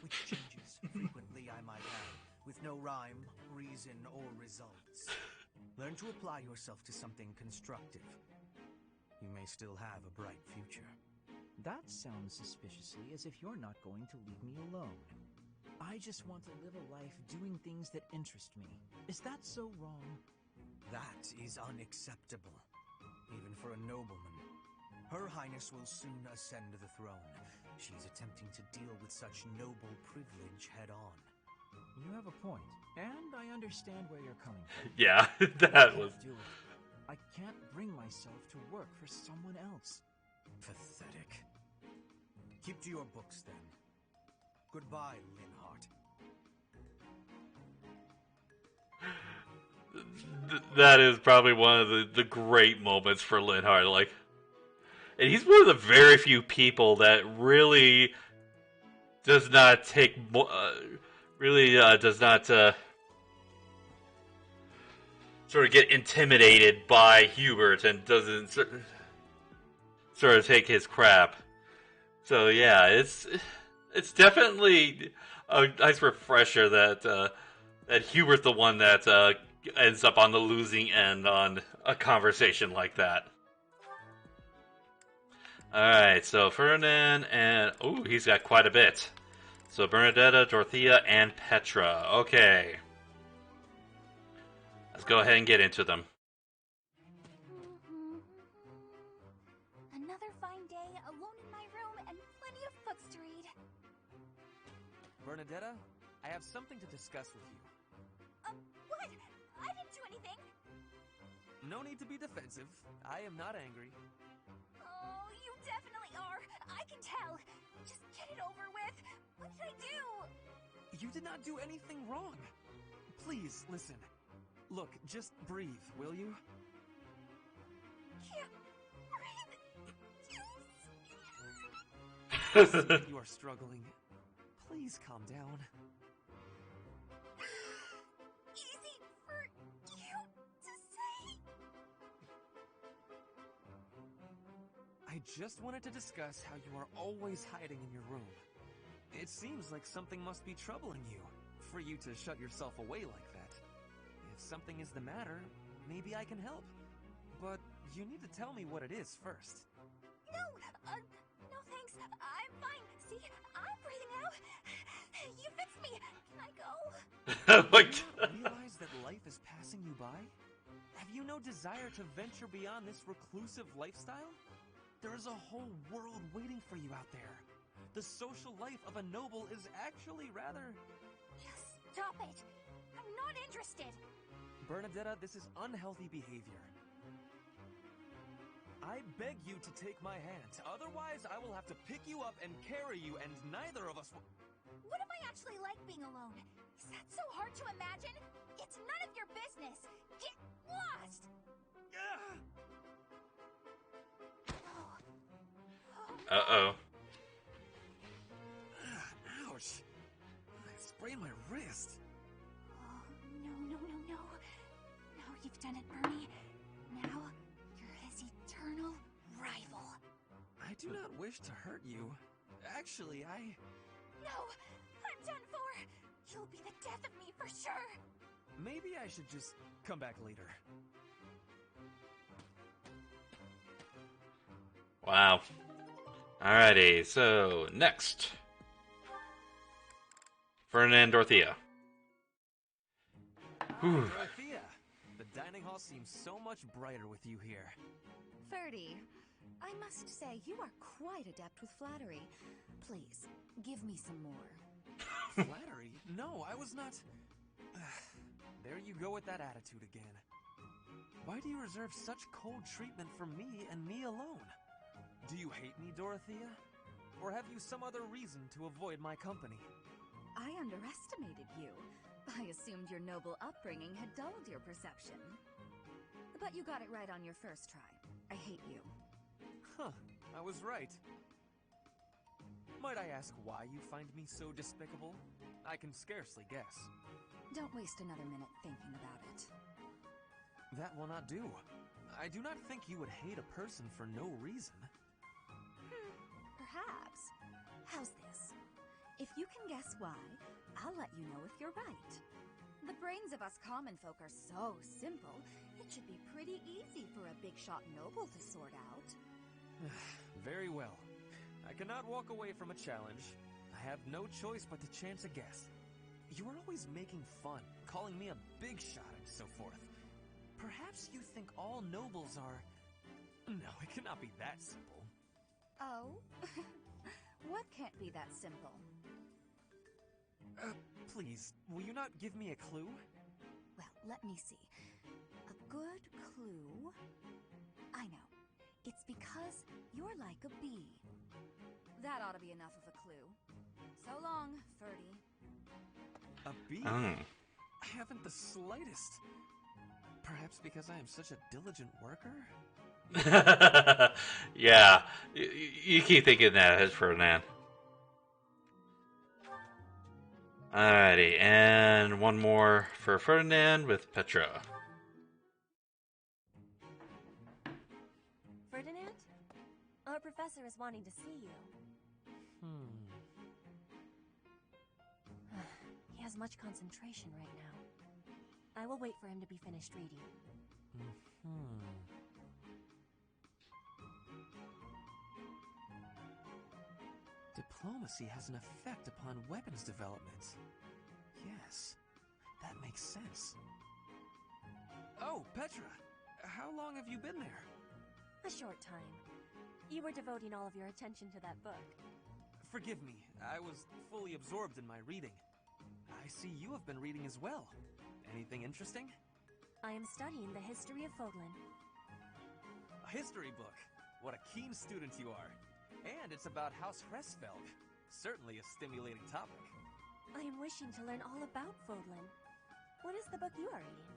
Which changes frequently, I might add, with no rhyme, reason, or results. Learn to apply yourself to something constructive. You may still have a bright future. That sounds suspiciously as if you're not going to leave me alone. I just want to live a life doing things that interest me. Is that so wrong? That is unacceptable, even for a nobleman. Her Highness will soon ascend the throne, She's attempting to deal with such noble privilege head-on. You have a point, and I understand where you're coming from. Yeah, that was... Do it. I can't bring myself to work for someone else. Pathetic. Keep to your books, then. Goodbye, Linhart. That is probably one of the great moments for Linhart. Like, and he's one of the very few people that really does not take, does not sort of get intimidated by Hubert and doesn't sort of take his crap. So yeah, it's definitely a nice refresher that that Hubert's the one that ends up on the losing end on a conversation like that. Alright, so Ferdinand and... Ooh, he's got quite a bit. So Bernadetta, Dorothea, and Petra. Okay. Let's go ahead and get into them. Another fine day, alone in my room, and plenty of books to read. Bernadetta, I have something to discuss with you. What? I didn't do anything. No need to be defensive. I am not angry. Oh, you definitely are. I can tell. Just get it over with. What did I do? You did not do anything wrong. Please, listen. Look, just breathe, will you? Can't breathe. I see that you are struggling. Please calm down. Easy for you to say. I just wanted to discuss how you are always hiding in your room. It seems like something must be troubling you, for you to shut yourself away like that. If something is the matter, maybe I can help. But you need to tell me what it is first. No, no thanks. I'm fine. See, I'm breathing out. You fixed me. Can I go? Do you not realize that life is passing you by? Have you no desire to venture beyond this reclusive lifestyle? There is a whole world waiting for you out there. The social life of a noble is actually rather... Just stop it. I'm not interested. Bernadetta, this is unhealthy behavior. I beg you to take my hand. Otherwise, I will have to pick you up and carry you, and neither of us will... What if I actually like being alone? Is that so hard to imagine? It's none of your business. Get lost! Uh-oh. Ouch. I sprained my wrist. Oh, no. Now you've done it, Bernie. Now, you're his eternal rival. I do not wish to hurt you. Actually, No! I'm done for! You'll be the death of me for sure! Maybe I should just come back later. Wow. Alrighty, so next. Ferdinand, Dorothea. Whew. Dorothea, the dining hall seems so much brighter with you here. Ferdy, I must say you are quite adept with flattery. Please, give me some more. Flattery? No, I was not... There you go with that attitude again. Why do you reserve such cold treatment for me and me alone? Do you hate me, Dorothea? Or have you some other reason to avoid my company? I underestimated you. I assumed your noble upbringing had dulled your perception. But you got it right on your first try. I hate you. Huh, I was right. Might I ask why you find me so despicable? I can scarcely guess. Don't waste another minute thinking about it. That will not do. I do not think you would hate a person for no reason. Perhaps. How's this? If you can guess why, I'll let you know if you're right. The brains of us common folk are so simple, it should be pretty easy for a big shot noble to sort out. Very well. I cannot walk away from a challenge. I have no choice but to chance a guess. You are always making fun, calling me a big shot and so forth. Perhaps you think all nobles are... No, it cannot be that simple. Oh? What can't be that simple? Please, will you not give me a clue? Well, let me see. A good clue... I know. It's because you're like a bee. That ought to be enough of a clue. So long, Ferdy. A bee? Mm. I haven't the slightest. Perhaps because I am such a diligent worker? Yeah, you keep thinking that, Ferdinand. Alrighty, and one more for Ferdinand with Petra. Ferdinand? Our professor is wanting to see you. He has much concentration right now. I will wait for him to be finished reading. Diplomacy has an effect upon weapons development. Yes, that makes sense. Oh, Petra! How long have you been there? A short time. You were devoting all of your attention to that book. Forgive me, I was fully absorbed in my reading. I see you have been reading as well. Anything interesting? I am studying the history of Fodlan. A history book? What a keen student you are. And it's about House Hresfelg. Certainly a stimulating topic. I am wishing to learn all about Fodlan. What is the book you are reading?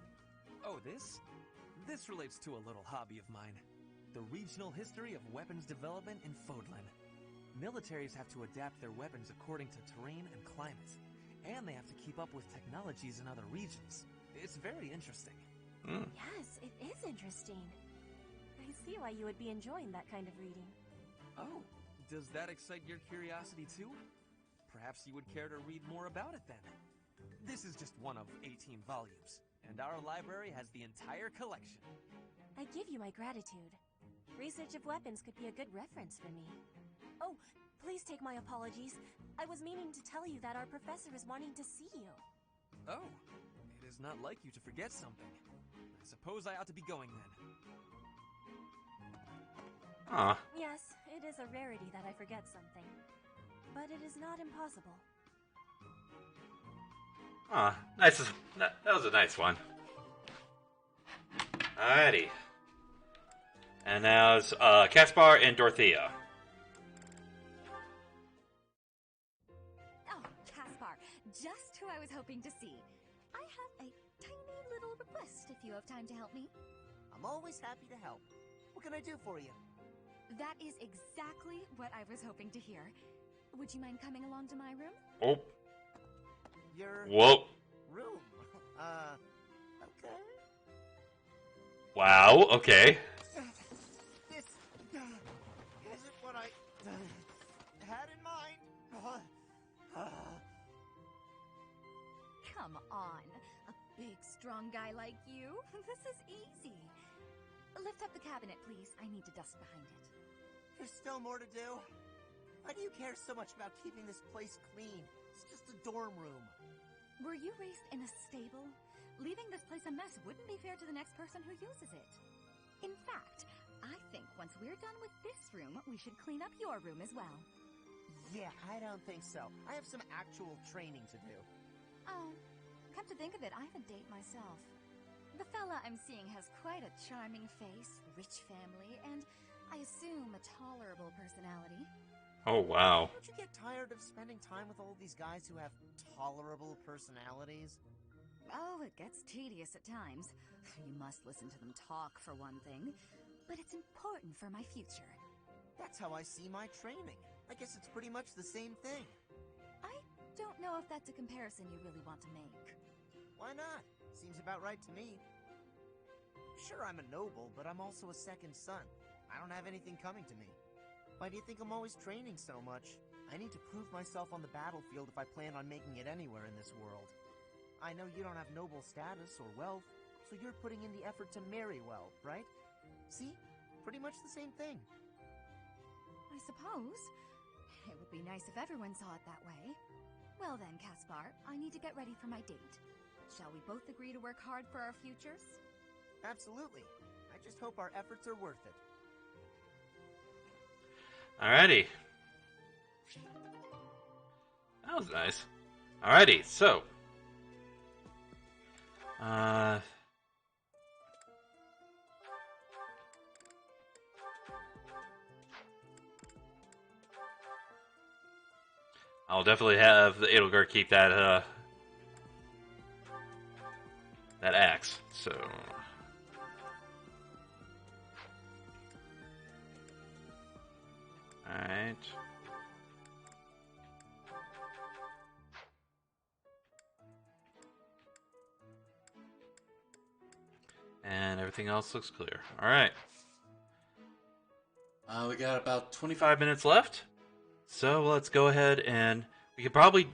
Oh, this? This relates to a little hobby of mine. The regional history of weapons development in Fodlan. Militaries have to adapt their weapons according to terrain and climate. And they have to keep up with technologies in other regions. It's very interesting. Yes, it is interesting. I see why you would be enjoying that kind of reading. Oh, does that excite your curiosity too? Perhaps you would care to read more about it then. This is just one of 18 volumes, and our library has the entire collection. I give you my gratitude. Research of weapons could be a good reference for me. Oh, please take my apologies. I was meaning to tell you that our professor is wanting to see you. Oh, it is not like you to forget something. I suppose I ought to be going then. Yes, it is a rarity that I forget something. But it is not impossible. Nice. That was a nice one. Alrighty. And now it's Caspar and Dorothea. Oh, Caspar, just who I was hoping to see. I have a tiny little request if you have time to help me. I'm always happy to help. What can I do for you? That is exactly what I was hoping to hear. Would you mind coming along to my room? Oh. Your room. Okay. Wow, okay. This isn't what I had in mind. Come on. A big, strong guy like you? This is easy. Lift up the cabinet, please. I need to dust behind it. There's still more to do. Why do you care so much about keeping this place clean? It's just a dorm room. Were you raised in a stable? Leaving this place a mess wouldn't be fair to the next person who uses it. In fact, I think once we're done with this room, we should clean up your room as well. Yeah, I don't think so. I have some actual training to do. Oh, come to think of it, I have a date myself. The fella I'm seeing has quite a charming face, rich family, and I assume a tolerable personality. Oh, wow. Don't you get tired of spending time with all these guys who have tolerable personalities? Oh, it gets tedious at times. You must listen to them talk, for one thing. But it's important for my future. That's how I see my training. I guess it's pretty much the same thing. I don't know if that's a comparison you really want to make. Why not? Seems about right to me. Sure, I'm a noble, but I'm also a second son. I don't have anything coming to me. Why do you think I'm always training so much? I need to prove myself on the battlefield if I plan on making it anywhere in this world. I know you don't have noble status or wealth, so you're putting in the effort to marry well, right? See? Pretty much the same thing. I suppose. It would be nice if everyone saw it that way. Well then, Caspar, I need to get ready for my date. Shall we both agree to work hard for our futures? Absolutely. I just hope our efforts are worth it. Alrighty. That was nice. Alrighty, so. I'll definitely have the Edelgard keep that, that axe, so. Alright. And everything else looks clear. Alright. We got about 25 minutes left. So let's go ahead and we could probably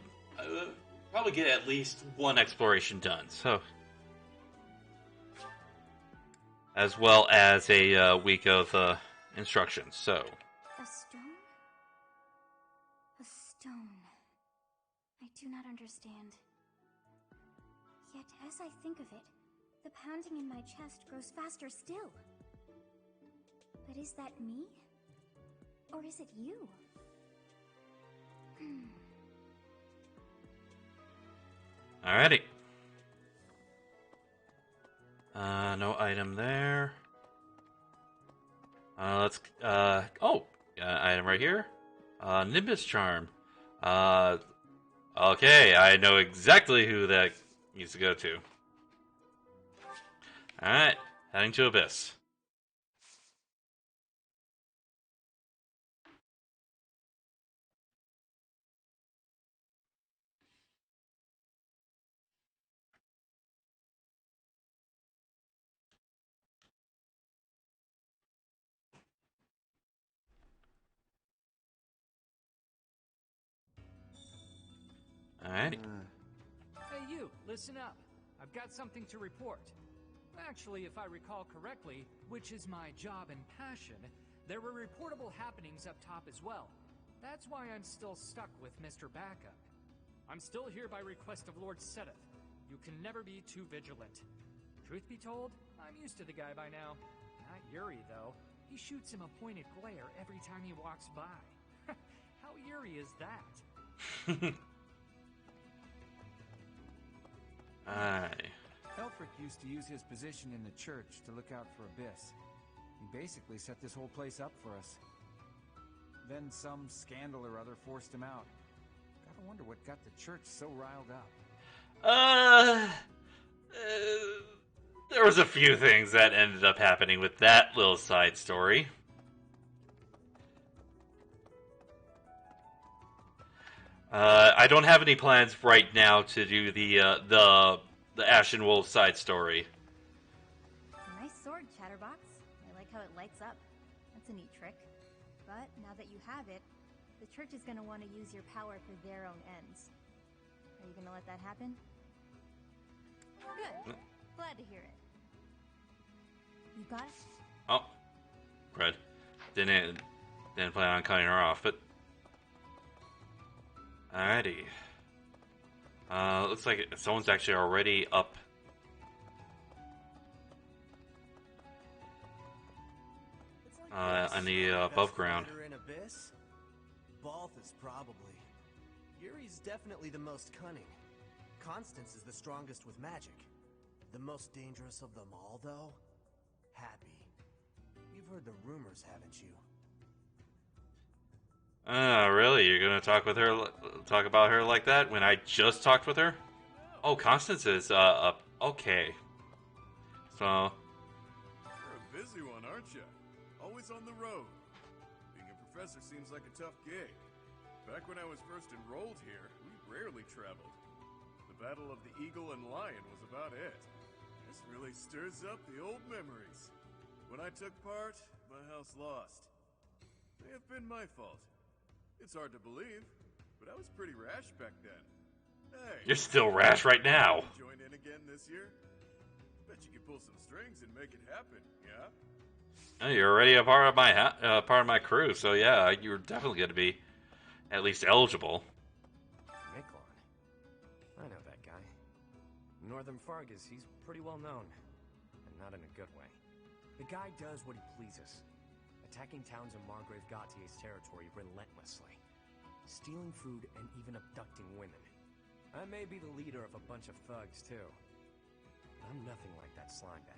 get at least one exploration done. So as well as a week of instructions. So A stone? A stone. I do not understand. Yet, as I think of it, the pounding in my chest grows faster still. But is that me? Or is it you? alrighty. No item there. Let's item right here. Nimbus charm. Okay, I know exactly who that needs to go to. Alright, heading to Abyss. Alrighty. Hey you, listen up. I've got something to report. Actually, if I recall correctly, which is my job and passion, there were reportable happenings up top as well. That's why I'm still stuck with Mr. Backup. I'm still here by request of Lord Seteth. You can never be too vigilant. Truth be told, I'm used to the guy by now. Not Yuri, though. He shoots him a pointed glare every time he walks by. How eerie is that? Aye. Elfric used to use his position in the church to look out for Abyss. He basically set this whole place up for us. Then some scandal or other forced him out. Gotta wonder what got the church so riled up. There was a few things that ended up happening with that little side story. I don't have any plans right now to do the Ashen Wolf side story. Nice sword, Chatterbox. I like how it lights up. That's a neat trick. But now that you have it, the church is going to want to use your power for their own ends. Are you going to let that happen? Good. Glad to hear it. You got it? Oh, Red. Didn't plan on cutting her off, but alrighty. Looks like someone's actually already up. On the above ground. In Abyss? Balth is probably. Yuri's definitely the most cunning. Constance is the strongest with magic. The most dangerous of them all, though? Happy. You've heard the rumors, haven't you? Really? You're gonna talk about her like that when I just talked with her? Oh, Constance is up. Okay. So. You're a busy one, aren't you? Always on the road. Being a professor seems like a tough gig. Back when I was first enrolled here, we rarely traveled. The Battle of the Eagle and Lion was about it. This really stirs up the old memories. When I took part, my house lost. May have been my fault. It's hard to believe, but I was pretty rash back then. Hey, You're still rash right now. Join in again this year? Bet you could pull some strings and make it happen, yeah? Oh, you're already a part of my crew, so yeah, you're definitely going to be at least eligible. Miklon. I know that guy. Northern Fargus, he's pretty well known. And not in a good way. The guy does what he pleases. Attacking towns in Margrave Gautier's territory relentlessly. stealing food, and even abducting women. I may be the leader of a bunch of thugs, too. But I'm nothing like that slime bag.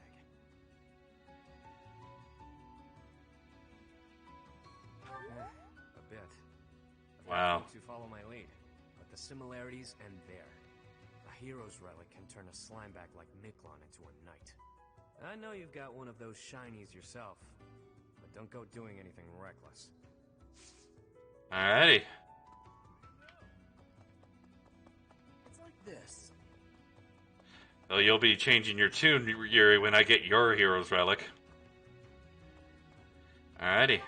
A bit. I've got Wow. folks who follow my lead, but the similarities end there. A hero's relic can turn a slime bag like Miklon into a knight. I know you've got one of those shinies yourself, but don't go doing anything reckless. Alrighty. It's like this. Well, you'll be changing your tune, Yuri, when I get your hero's relic. Alrighty.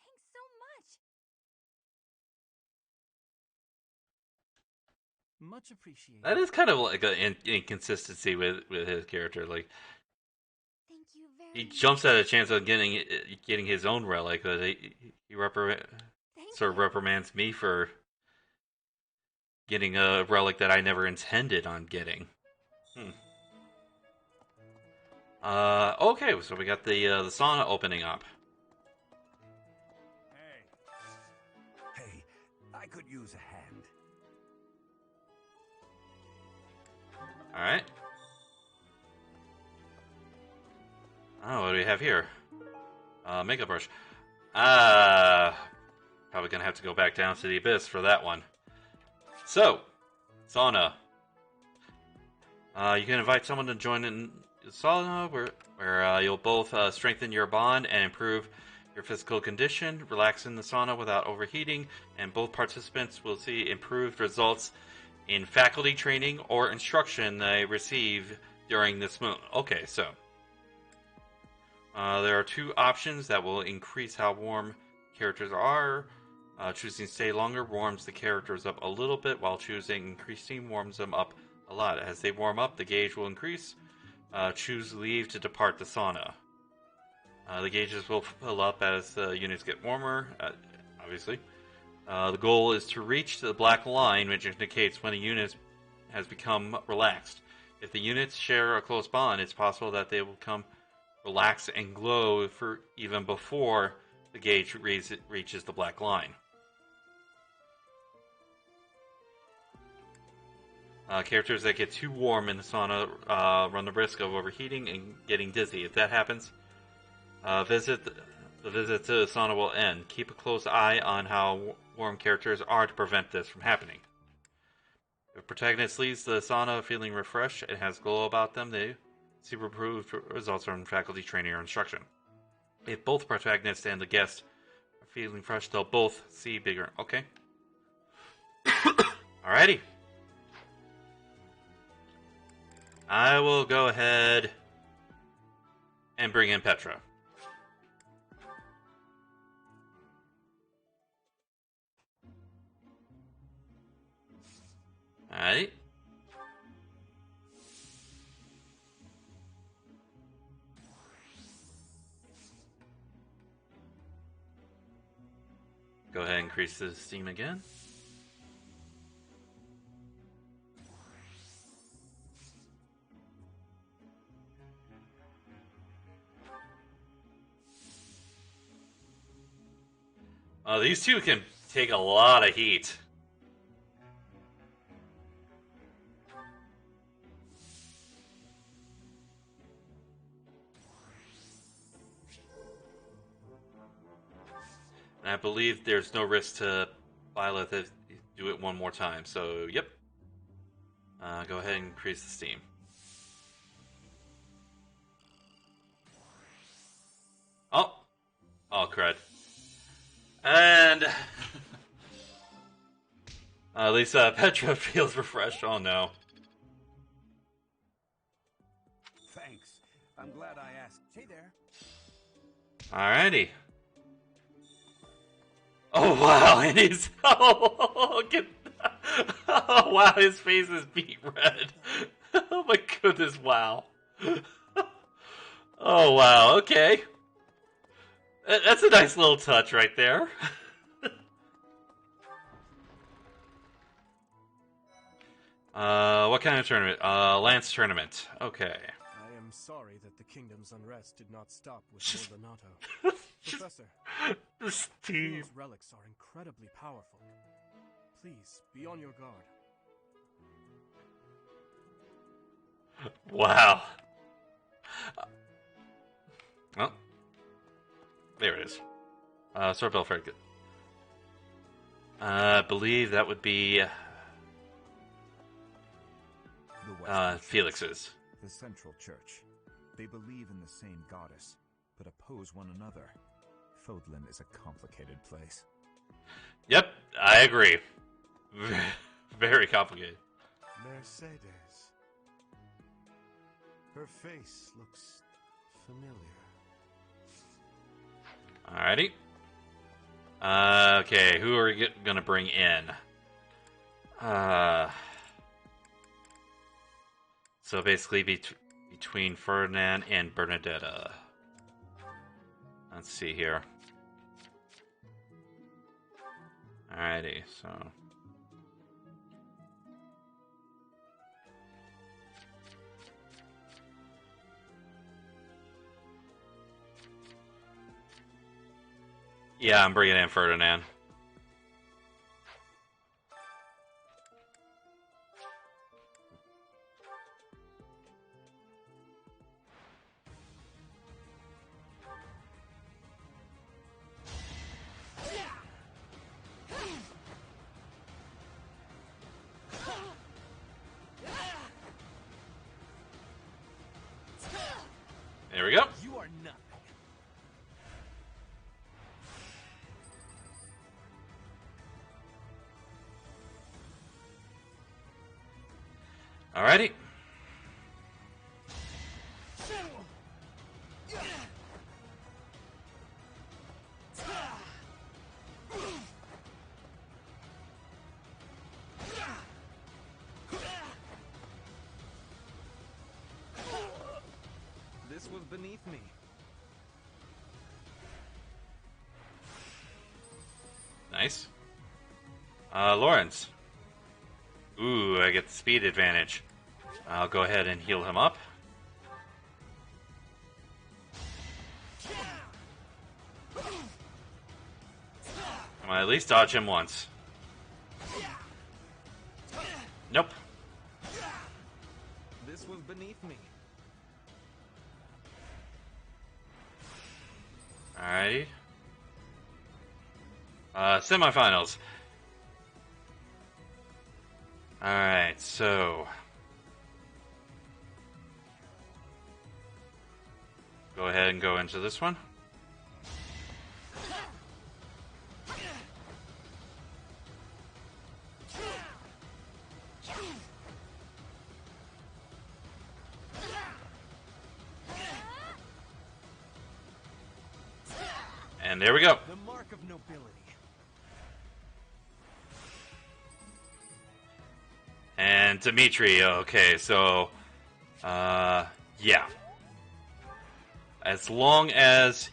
Thanks so much. Much appreciated. That is kind of like an inconsistency with his character. Like, Thank you very he jumps at a chance of getting his own relic, but he sort of reprimands me for getting a relic that I never intended on getting. Okay, so we got the sauna opening up. Hey, I could use a hand. Alright. Oh, what do we have here? Makeup brush. Probably gonna have to go back down to the abyss for that one. So, sauna. You can invite someone to join in the sauna where you'll both strengthen your bond and improve your physical condition, relax in the sauna without overheating, and both participants will see improved results in faculty training or instruction they receive during this move. Okay, so there are two options that will increase how warm characters are. Choosing stay longer warms the characters up a little bit, while choosing increasing warms them up a lot. As they warm up, the gauge will increase. Choose leave to depart the sauna. The gauges will fill up as the units get warmer, obviously. The goal is to reach the black line, which indicates when a unit has become relaxed. If the units share a close bond, it's possible that they will become relaxed and glow for even before the gauge reaches the black line. Characters that get too warm in the sauna run the risk of overheating and getting dizzy. If that happens, the visit to the sauna will end. Keep a close eye on how warm characters are to prevent this from happening. If a protagonist leaves the sauna feeling refreshed and has glow about them, they see improved results from faculty training or instruction. If both protagonists and the guest are feeling fresh, they'll both see bigger. Okay. Alrighty. I will go ahead and bring in Petra. Alright. Go ahead and increase the steam again. These two can take a lot of heat. And I believe there's no risk to Violet if you do it one more time. So, yep. Go ahead and increase the steam. Oh, crud. And at least Petra feels refreshed. Oh no. Thanks. I'm glad I asked. Hey there. Alrighty. Oh wow, and he's oh wow, his face is beet red. Oh my goodness, wow. Oh wow, okay. That's a nice little touch right there. What kind of tournament? Lance tournament. Okay. I am I'm sorry that the kingdom's unrest did not stop with Mordanato. Professor, Steve. those relics are incredibly powerful. Please, be on your guard. Wow. Oh. There it is. Sword Belt very good. I believe that would be Felix's. The Central Church. They believe in the same goddess, but oppose one another. Fodlan is a complicated place. Yep, I agree. Very complicated. Mercedes. Her face looks familiar. Alrighty. Okay, who are we gonna bring in? So basically between Ferdinand and Bernadetta. Let's see here. Alrighty, so... Yeah, I'm bringing in Ferdinand. There we go. You are nothing. Alrighty. This was beneath me. Nice. Lawrence. Ooh, I get the speed advantage. I'll go ahead and heal him up. I'm gonna at least dodge him once. Nope. This was beneath me. Alrighty. Semifinals. Alright, so... Go ahead and go into this one. And there we go. The mark of nobility. And Dimitri, okay, so, yeah. As long as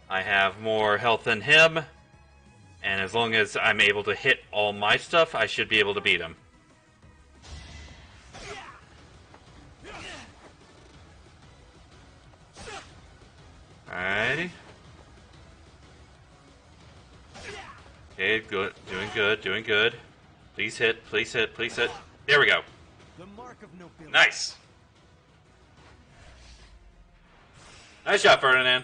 I have more health than him, and as long as I'm able to hit all my stuff, I should be able to beat him. Alrighty. Okay, good. Doing good. Please hit, please hit, please hit. There we go. The mark of nobility. Nice. Nice shot, Ferdinand.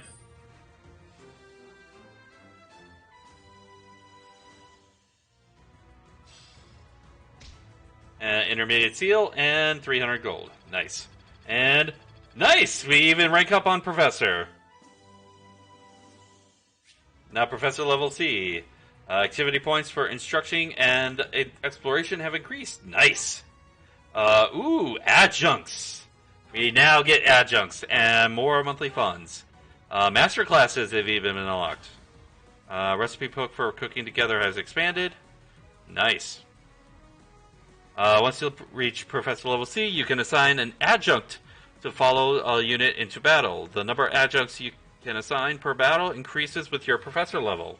Intermediate seal and 300 gold. Nice. And nice! We even rank up on Professor. Now Professor level C. Activity points for instructing and exploration have increased. Nice. Ooh, adjuncts. We now get adjuncts and more monthly funds. Master classes have even been unlocked. Recipe book for cooking together has expanded. Nice. Once you reach Professor level C, you can assign an adjunct to follow a unit into battle. The number of adjuncts you can assign per battle increases with your Professor level.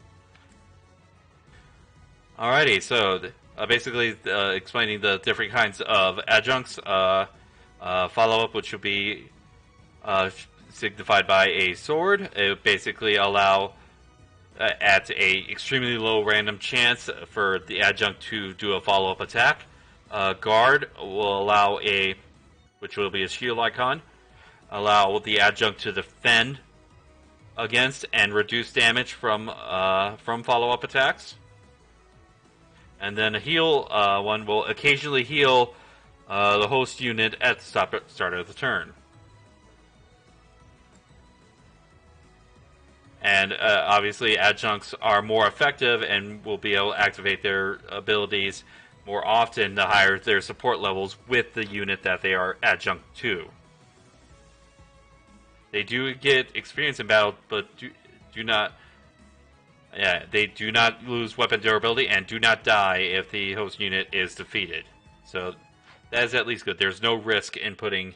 Alrighty, so basically explaining the different kinds of adjuncts. Follow-up, which will be signified by a sword. It would basically allow at a extremely low random chance for the adjunct to do a follow-up attack. Guard will allow which will be a shield icon, allow the adjunct to defend against and reduce damage from follow-up attacks. And then a heal one will occasionally heal the host unit at the start of the turn. And obviously adjuncts are more effective and will be able to activate their abilities more often the higher their support levels with the unit that they are adjunct to. They do get experience in battle, but do not. Yeah, they do not lose weapon durability and do not die if the host unit is defeated. So that is at least good. There's no risk in putting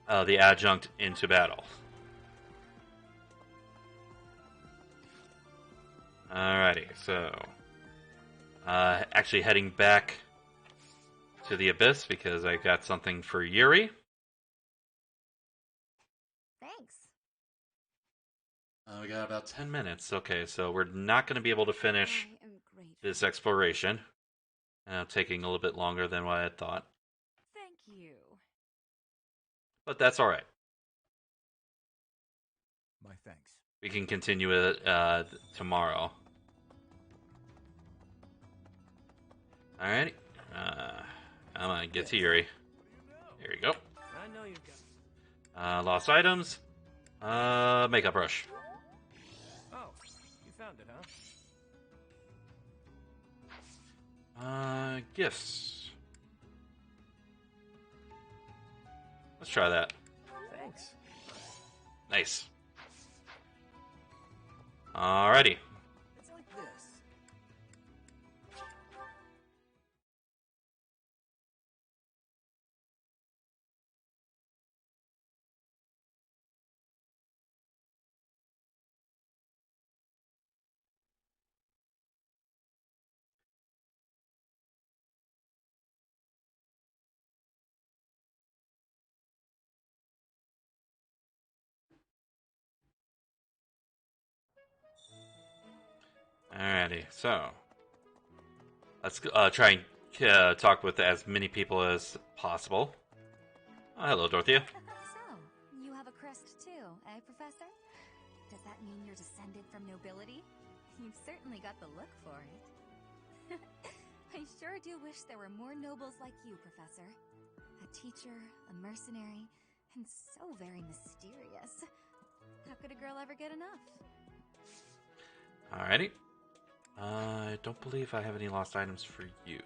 the adjunct into battle. Alrighty, so actually heading back to the Abyss because I got something for Yuri. Thanks. We got about 10 minutes. Okay, so we're not going to be able to finish this exploration. Taking a little bit longer than what I had thought. Thank you. But that's alright. My thanks. We can continue it tomorrow. Alrighty. I'm going to get to Yuri. Here we go. I know you've got. Lost items. Makeup brush. Oh, you found it, huh? Gifts. Let's try that. Thanks. Nice. Alrighty. It's like this. Alrighty, so let's try and talk with as many people as possible. Oh, hello, Dorothea. So, you have a crest too, eh, Professor? Does that mean you're descended from nobility? You've certainly got the look for it. I sure do wish there were more nobles like you, Professor. A teacher, a mercenary, and so very mysterious. How could a girl ever get enough? Alrighty. I don't believe I have any lost items for you.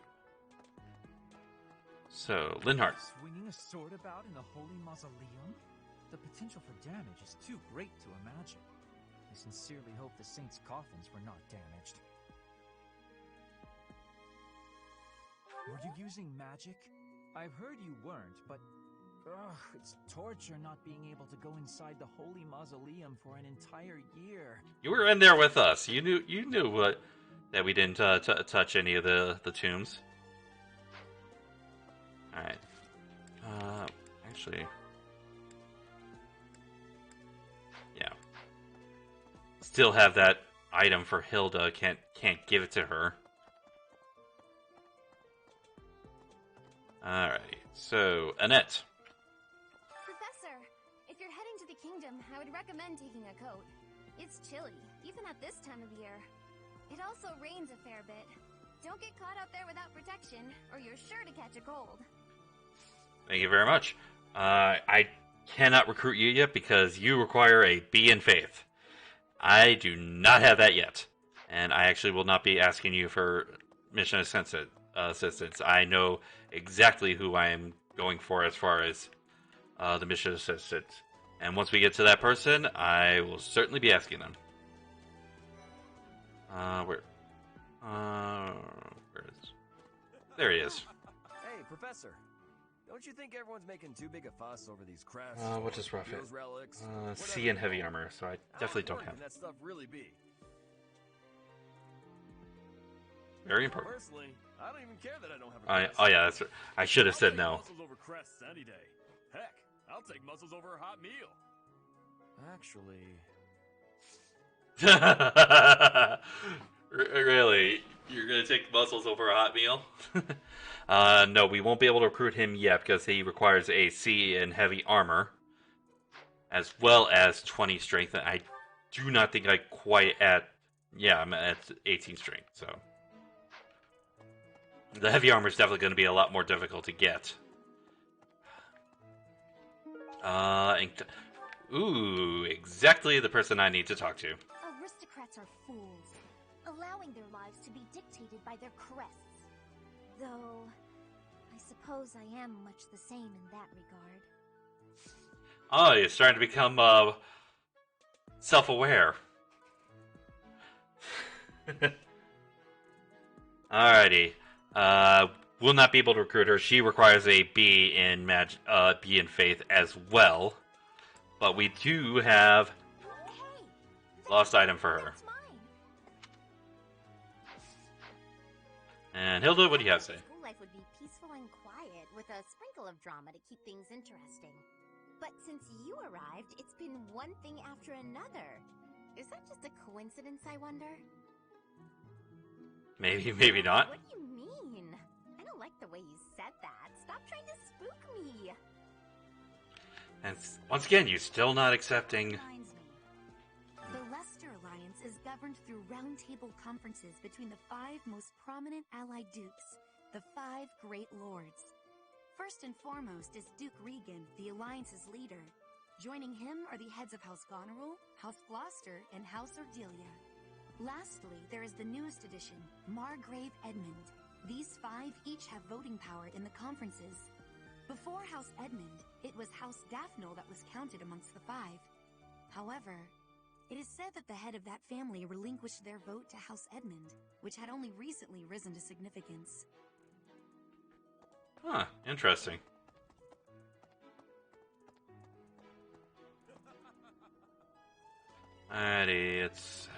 So, Linhardt. Swinging a sword about in the Holy Mausoleum? The potential for damage is too great to imagine. I sincerely hope the saints' coffins were not damaged. Were you using magic? I've heard you weren't, but it's torture not being able to go inside the Holy Mausoleum for an entire year. You were in there with us. You knew what that we didn't touch any of the tombs. All right. Actually, yeah. Still have that item for Hilda. Can't give it to her. All right. So, Annette. Professor, if you're heading to the kingdom, I would recommend taking a coat. It's chilly, even at this time of year. It also rains a fair bit. Don't get caught out there without protection, or you're sure to catch a cold. Thank you very much. I cannot recruit you yet because you require a B in faith. I do not have that yet. And I actually will not be asking you for mission assistance. I know exactly who I am going for as far as the mission assistant. And once we get to that person, I will certainly be asking them. Where is... There he is. Hey, Professor. Don't you think everyone's making too big a fuss over these crafts? What does rough it? Those relics? C and heavy armor, so I definitely don't have. How important can that stuff really be? Very important. Personally, I don't even care that I don't have a crest. Oh yeah, that's. I should have said I'll no. take muscles over crests any day. Heck, I'll take muscles over a hot meal. Actually, Really? You're gonna take muscles over a hot meal? No, we won't be able to recruit him yet because he requires a C in heavy armor, as well as 20 strength. And I do not think I quite at. Yeah, I'm at 18 strength, so the heavy armor is definitely going to be a lot more difficult to get. Ooh, exactly the person I need to talk to. Aristocrats are fools, allowing their lives to be dictated by their crests. Though, I suppose I am much the same in that regard. Oh, you're starting to become, self-aware. Alrighty. Will not be able to recruit her. She requires a B in B in faith as well. But we do have lost item for her. And Hilda, what do you have to say? School life would be peaceful and quiet, with a sprinkle of drama to keep things interesting. But since you arrived, it's been one thing after another. Is that just a coincidence, I wonder? Maybe, maybe not. What do you mean? I don't like the way you said that. Stop trying to spook me. And once again, you're still not accepting. The Leicester Alliance is governed through roundtable conferences between the 5 most prominent allied dukes, the 5 Great Lords. First and foremost is Duke Regan, the Alliance's leader. Joining him are the heads of House Goneril, House Gloucester, and House Ordelia. Lastly, there is the newest addition, Margrave Edmund. These 5 each have voting power in the conferences. Before House Edmund, it was House Daphne that was counted amongst the 5. However, it is said that the head of that family relinquished their vote to House Edmund, which had only recently risen to significance. Huh, interesting. Alrighty, let's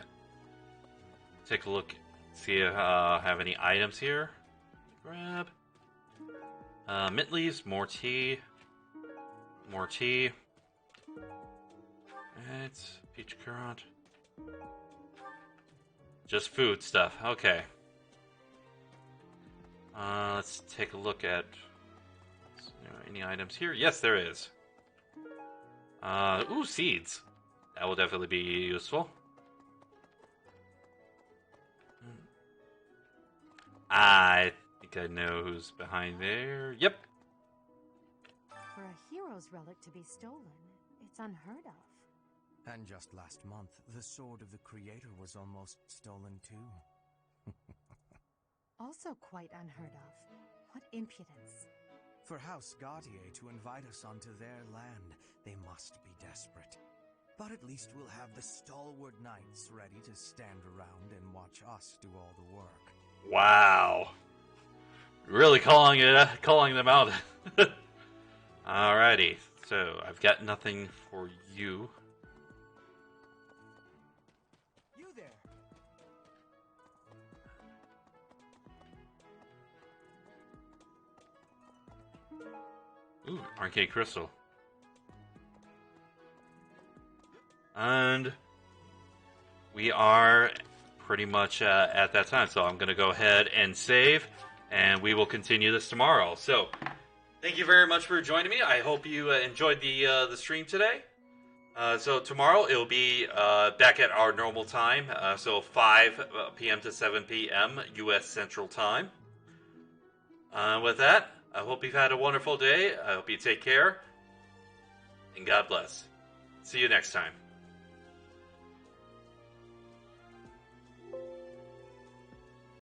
take a look, see if I have any items here. Grab. Mint leaves, more tea. More tea. It's peach currant. Just food stuff, okay. Let's take a look at any items here. Yes, there is. Ooh, seeds. That will definitely be useful. I think I know who's behind there. Yep. For a hero's relic to be stolen, it's unheard of. And just last month, the sword of the Creator was almost stolen too. Also quite unheard of. What impudence. For House Gautier to invite us onto their land, they must be desperate. But at least we'll have the stalwart knights ready to stand around and watch us do all the work. Wow. Really calling them out. Alrighty, so I've got nothing for you. You there. Ooh, arcade crystal. And we are pretty much at that time, so I'm going to go ahead and save, and we will continue this tomorrow. So, thank you very much for joining me. I hope you enjoyed the stream today. So tomorrow it will be back at our normal time, so 5 p.m. to 7 p.m. U.S. Central Time. With that, I hope you've had a wonderful day. I hope you take care, and God bless. See you next time.